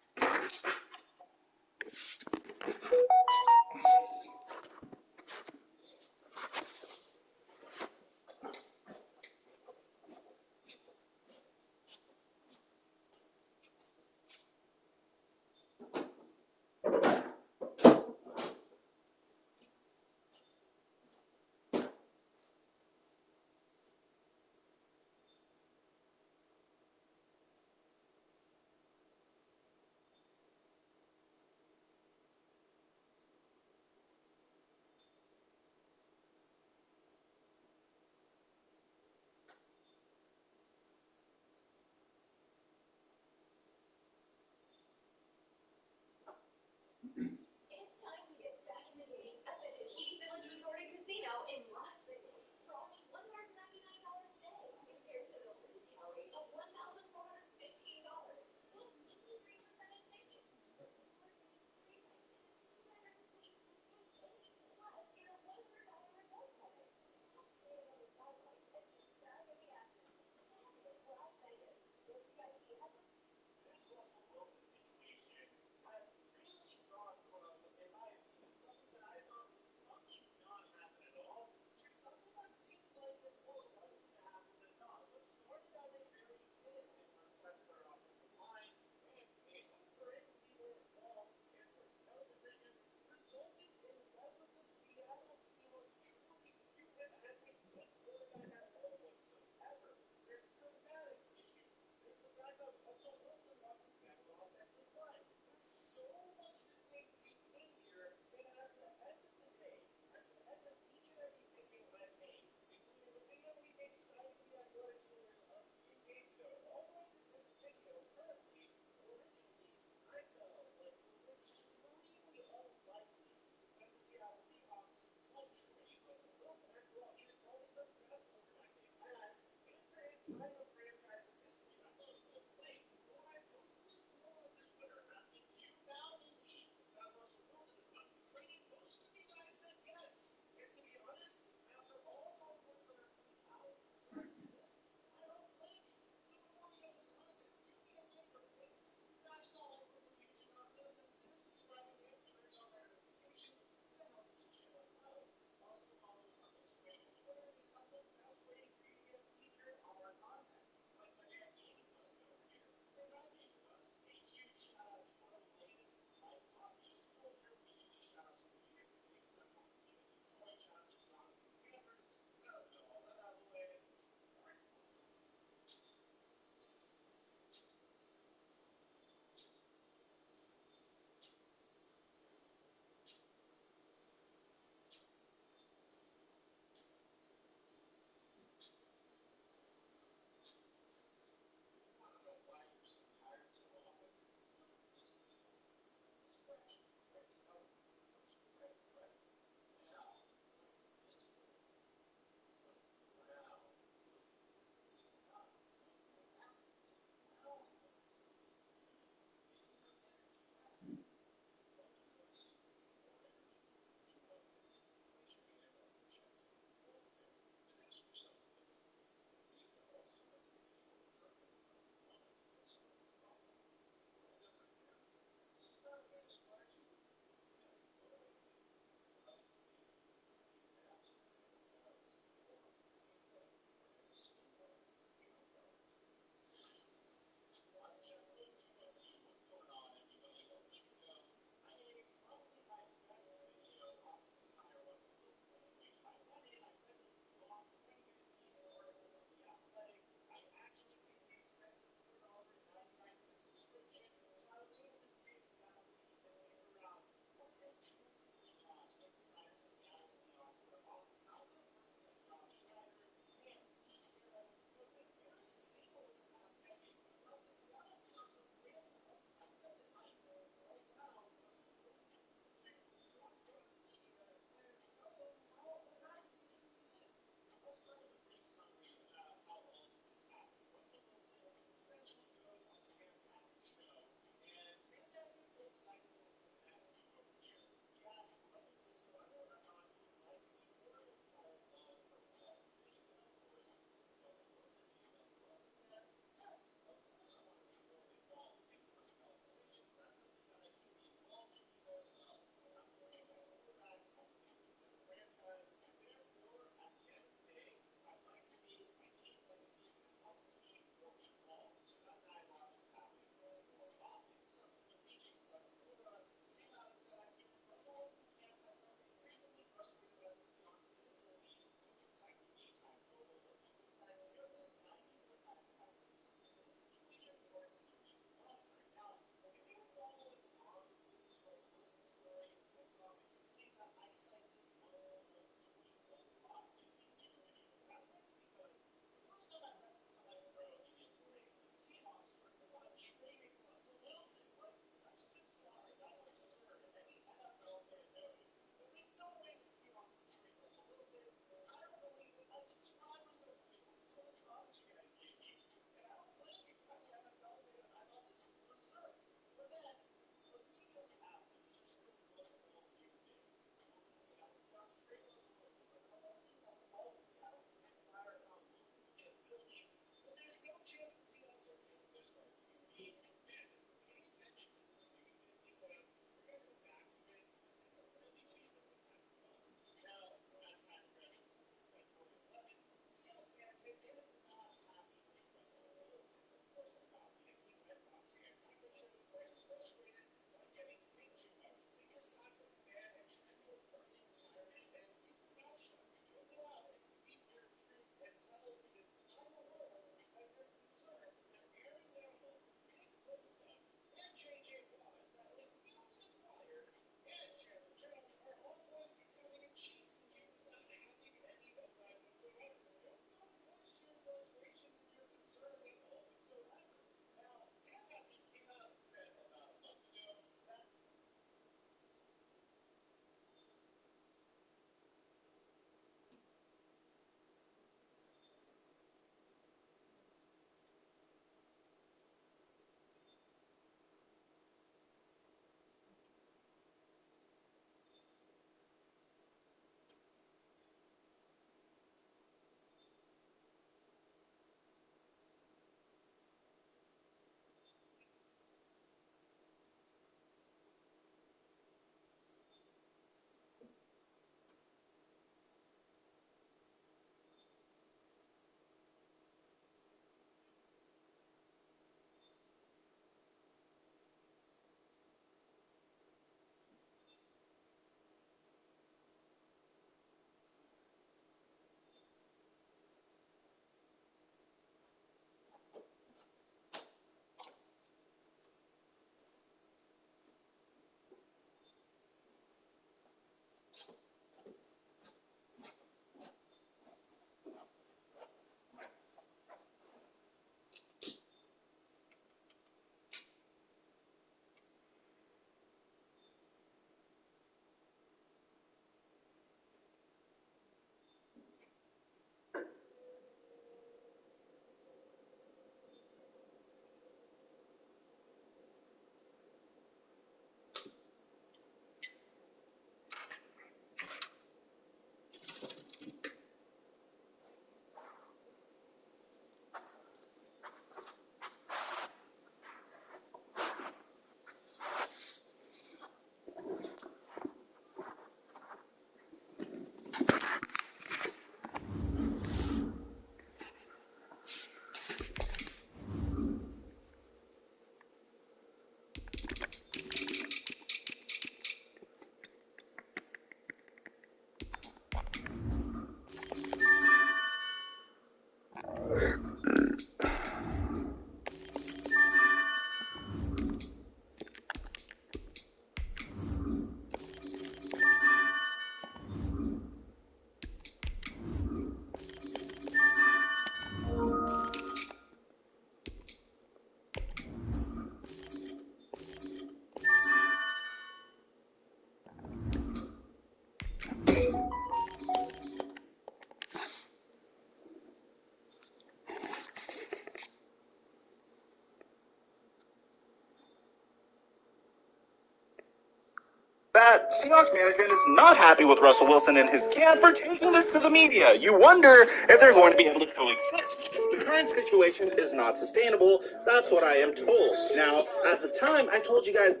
that Seahawks management is not happy with Russell Wilson and his camp for taking this to the media. You wonder if they're going to be able to coexist. The current situation is not sustainable. That's what I am told. Now, at the time, I told you guys,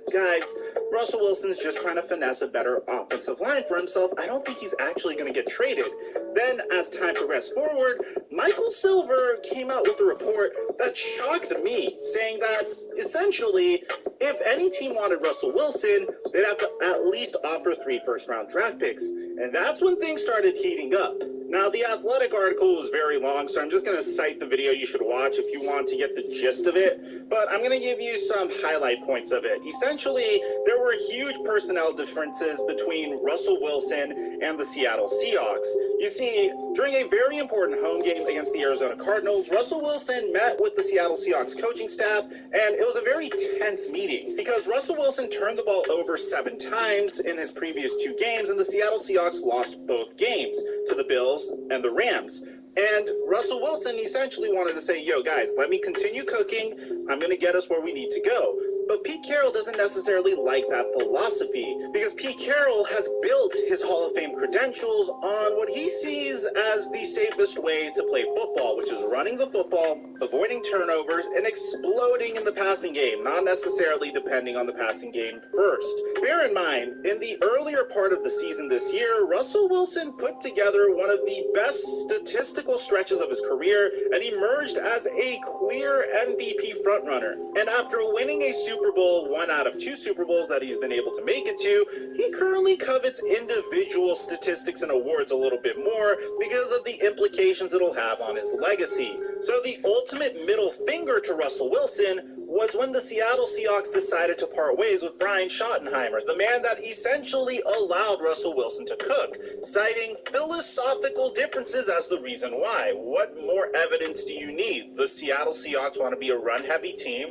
Russell Wilson's just trying to finesse a better offensive line for himself. I don't think he's actually going to get traded. Then, as time progressed forward, Michael Silver came out with a report that shocked me, saying that essentially, if any team wanted Russell Wilson, they'd have to at least offer 3 first-round draft picks. And that's when things started heating up. Now, the Athletic article was very long, so I'm just going to cite the video you should watch if you want to get the gist of it. But I'm going to give you some highlight points of it. Essentially, there were huge personnel differences between Russell Wilson and the Seattle Seahawks. You see, during a very important home game against the Arizona Cardinals, Russell Wilson met with the Seattle Seahawks coaching staff, and it was a very tense meeting because Russell Wilson turned the ball over 7 times in his previous 2 games, and the Seattle Seahawks lost both games to the Bills and the Rams. And Russell Wilson essentially wanted to say, yo, guys, let me continue cooking. I'm going to get us where we need to go. But Pete Carroll doesn't necessarily like that philosophy because Pete Carroll has built his Hall of Fame credentials on what he sees as the safest way to play football, which is running the football, avoiding turnovers, and exploding in the passing game, not necessarily depending on the passing game first. Bear in mind, in the earlier part of the season this year, Russell Wilson put together one of the best statistical stretches of his career and emerged as a clear MVP frontrunner. And after winning a Super Bowl, 1 out of 2 Super Bowls that he's been able to make it to, he currently covets individual statistics and awards a little bit more because of the implications it'll have on his legacy. So the ultimate middle finger to Russell Wilson was when the Seattle Seahawks decided to part ways with Brian Schottenheimer, the man that essentially allowed Russell Wilson to cook, citing philosophical differences as the reason why. What more evidence do you need? The Seattle Seahawks want to be a run-heavy team,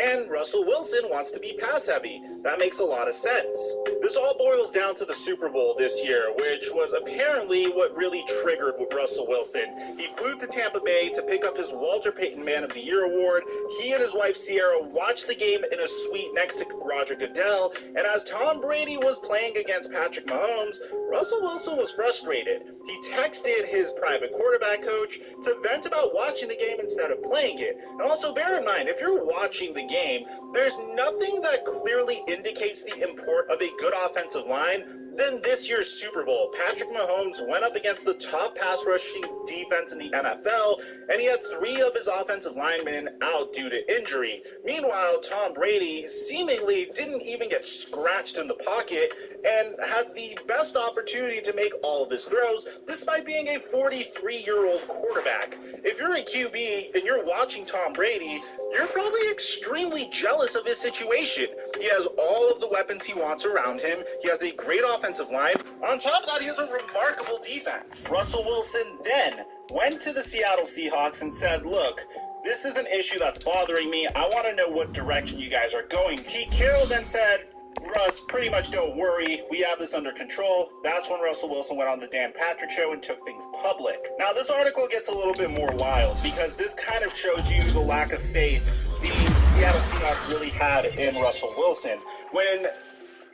and Russell Wilson wants to be pass-heavy. That makes a lot of sense. This all boils down to the Super Bowl this year, which was apparently what really triggered Russell Wilson. He flew to Tampa Bay to pick up his Walter Payton Man of the Year award. He and his wife Sierra watched the game in a suite next to Roger Goodell, and as Tom Brady was playing against Patrick Mahomes, Russell Wilson was frustrated. He texted his private quarterback coach to vent about watching the game instead of playing it. And also bear in mind, if you're watching the game, there's nothing that clearly indicates the import of a good offensive line than this year's Super Bowl. Patrick Mahomes went up against the top pass rushing defense in the NFL, and he had 3 of his offensive linemen out due to injury. Meanwhile, Tom Brady seemingly didn't even get scratched in the pocket and had the best opportunity to make all of his throws, despite being a 43-year-old quarterback. If you're a QB and you're watching Tom Brady, you're probably extremely jealous of his situation. He has all of the weapons he wants around him. He has a great offensive line. On top of that, he has a remarkable defense. Russell Wilson then went to the Seattle Seahawks and said, look, this is an issue that's bothering me. I want to know what direction you guys are going. Pete Carroll then said, Russ, pretty much don't worry. We have this under control. That's when Russell Wilson went on the Dan Patrick Show and took things public. Now, this article gets a little bit more wild because this kind of shows you the lack of faith the Seattle Seahawks really had in Russell Wilson. When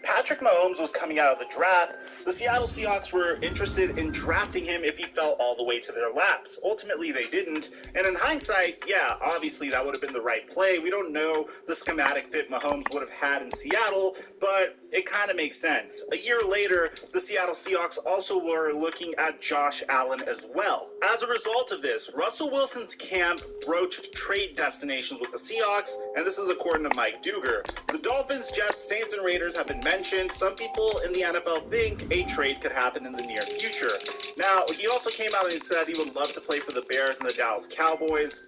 Patrick Mahomes was coming out of the draft, the Seattle Seahawks were interested in drafting him if he fell all the way to their laps. Ultimately, they didn't. And in hindsight, yeah, obviously that would have been the right play. We don't know the schematic fit Mahomes would have had in Seattle, but it kind of makes sense. A year later, the Seattle Seahawks also were looking at Josh Allen as well. As a result of this, Russell Wilson's camp broached trade destinations with the Seahawks, and this is according to Mike Duger. The Dolphins, Jets, Saints, and Raiders have been mentioned. Some people in the NFL think a trade could happen in the near future. Now, he also came out and said he would love to play for the Bears and the Dallas Cowboys,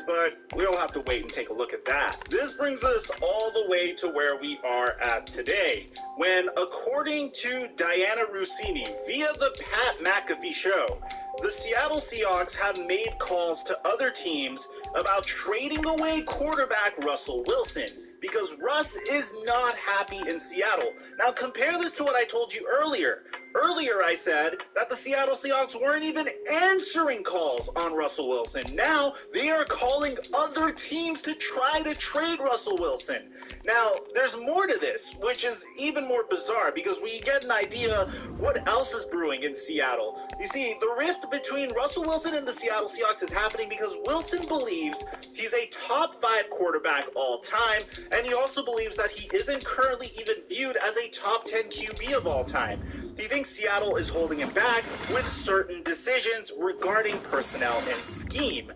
but we'll have to wait and take a look at that. This brings us all the way to where we are at today, when, according to Diana Rossini, via the Pat McAfee Show, the Seattle Seahawks have made calls to other teams about trading away quarterback Russell Wilson. because Russ is not happy in Seattle. Now compare this to what I told you earlier. Earlier I said that the Seattle Seahawks weren't even answering calls on Russell Wilson. Now they are calling other teams to try to trade Russell Wilson. Now there's more to this, which is even more bizarre because we get an idea what else is brewing in Seattle. You see, the rift between Russell Wilson and the Seattle Seahawks is happening because Wilson believes he's a top 5 quarterback all time, and he also believes that he isn't currently even viewed as a top 10 QB of all time. He thinks Seattle is holding him back with certain decisions regarding personnel and scheme.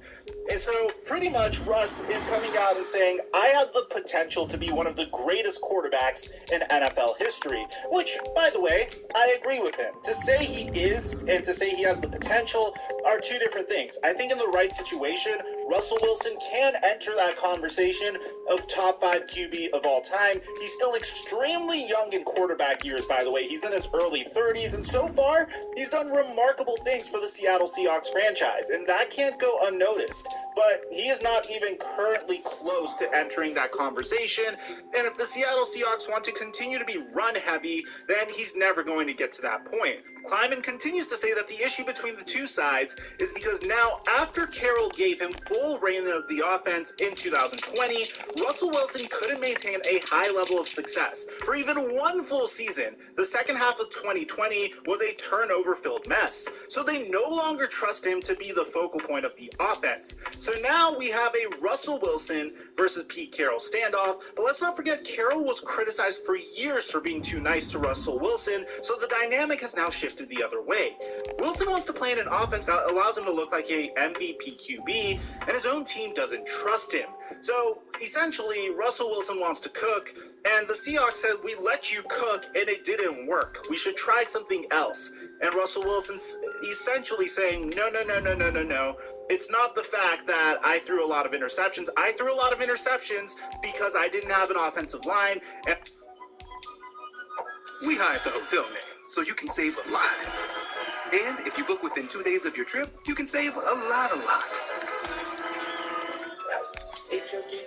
And so pretty much Russ is coming out and saying, I have the potential to be one of the greatest quarterbacks in NFL history, which, by the way, I agree with him. To say he is and to say he has the potential are two different things. I think in the right situation, Russell Wilson can enter that conversation of top 5 QB of all time. He's still extremely young in quarterback years, by the way. He's in his early 30s, and so far, he's done remarkable things for the Seattle Seahawks franchise, and that can't go unnoticed. But he is not even currently close to entering that conversation, and if the Seattle Seahawks want to continue to be run-heavy, then he's never going to get to that point. Kleiman continues to say that the issue between the two sides is because now, after Carroll gave him full reign of the offense in 2020, Russell Wilson couldn't maintain a high level of success. For even one full season, the second half of 2020 was a turnover-filled mess. So they no longer trust him to be the focal point of the offense. So now we have a Russell Wilson versus Pete Carroll standoff, but let's not forget Carroll was criticized for years for being too nice to Russell Wilson, so the dynamic has now shifted the other way. Wilson wants to play in an offense that allows him to look like a MVP QB, and his own team doesn't trust him. So essentially, Russell Wilson wants to cook, and the Seahawks said, we let you cook, and it didn't work. We should try something else. And Russell Wilson's essentially saying, no. It's not the fact that I threw a lot of interceptions. I threw a lot of interceptions because I didn't have an offensive line. And we hired the hotel man, so you can save a lot. And if you book within 2 days of your trip, you can save a lot. HOTWIRE.com.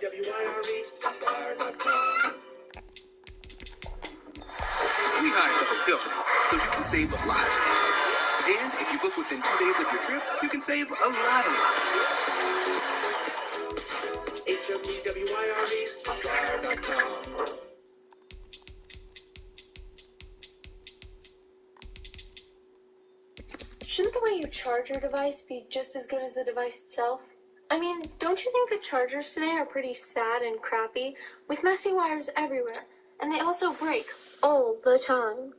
We hired the hotel man, so you can save a lot. And if you book within 2 days of your trip, you can save a lot. HOTWIRE.com. Shouldn't the way you charge your device be just as good as the device itself? I mean, don't you think the chargers today are pretty sad and crappy, with messy wires everywhere, and they also break all the time?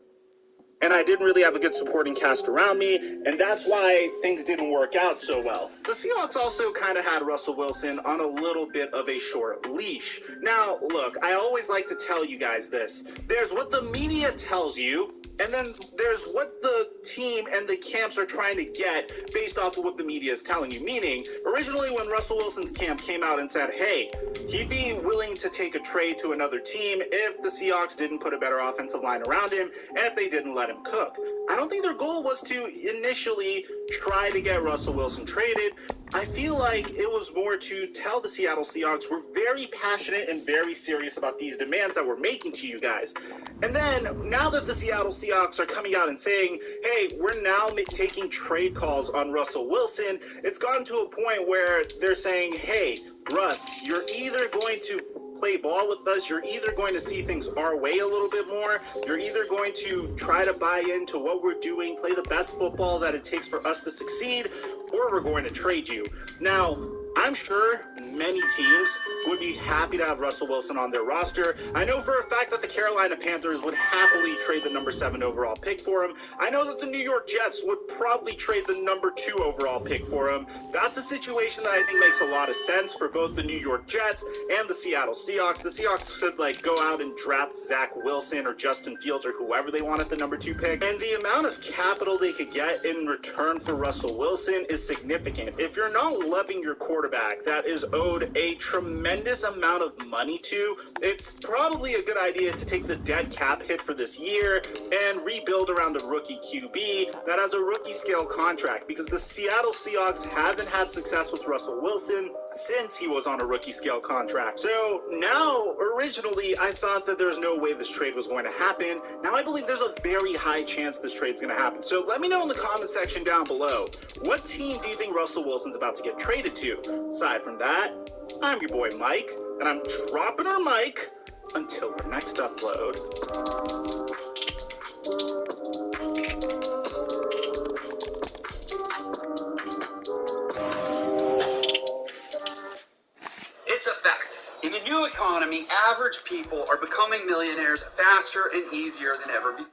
And I didn't really have a good supporting cast around me, and that's why things didn't work out so well. The Seahawks also kind of had Russell Wilson on a little bit of a short leash. Now, look, I always like to tell you guys this. There's what the media tells you, and then there's what the team and the camps are trying to get based off of what the media is telling you. Meaning, originally when Russell Wilson's camp came out and said, hey, he'd be willing to take a trade to another team if the Seahawks didn't put a better offensive line around him and if they didn't let him cook. I don't think their goal was to initially try to get Russell Wilson traded. I feel like it was more to tell the Seattle Seahawks we're very passionate and very serious about these demands that we're making to you guys. And then, now that the Seattle Seahawks are coming out and saying, hey, we're now taking trade calls on Russell Wilson, it's gotten to a point where they're saying, hey, Russ, you're either going to play ball with us, you're either going to see things our way a little bit more, you're either going to try to buy into what we're doing, play the best football that it takes for us to succeed, or we're going to trade you. Now, I'm sure many teams would be happy to have Russell Wilson on their roster. I know for a fact that the Carolina Panthers would happily trade the number 7 overall pick for him. I know that the New York Jets would probably trade the number 2 overall pick for him. That's a situation that I think makes a lot of sense for both the New York Jets and the Seattle Seahawks. The Seahawks could go out and draft Zach Wilson or Justin Fields or whoever they want at the number 2 pick. And the amount of capital they could get in return for Russell Wilson is significant. If you're not loving your quarterback quarterback that is owed a tremendous amount of money to, it's probably a good idea to take the dead cap hit for this year and rebuild around a rookie QB that has a rookie scale contract, because the Seattle Seahawks haven't had success with Russell Wilson since he was on a rookie scale contract. So now, originally, I thought that there's no way this trade was going to happen. Now I believe there's a very high chance this trade's going to happen. So let me know in the comment section down below, what team do you think Russell Wilson's about to get traded to? Aside from that, I'm your boy Mike, and I'm dropping our mic until our next upload. It's a fact. In the new economy, average people are becoming millionaires faster and easier than ever before.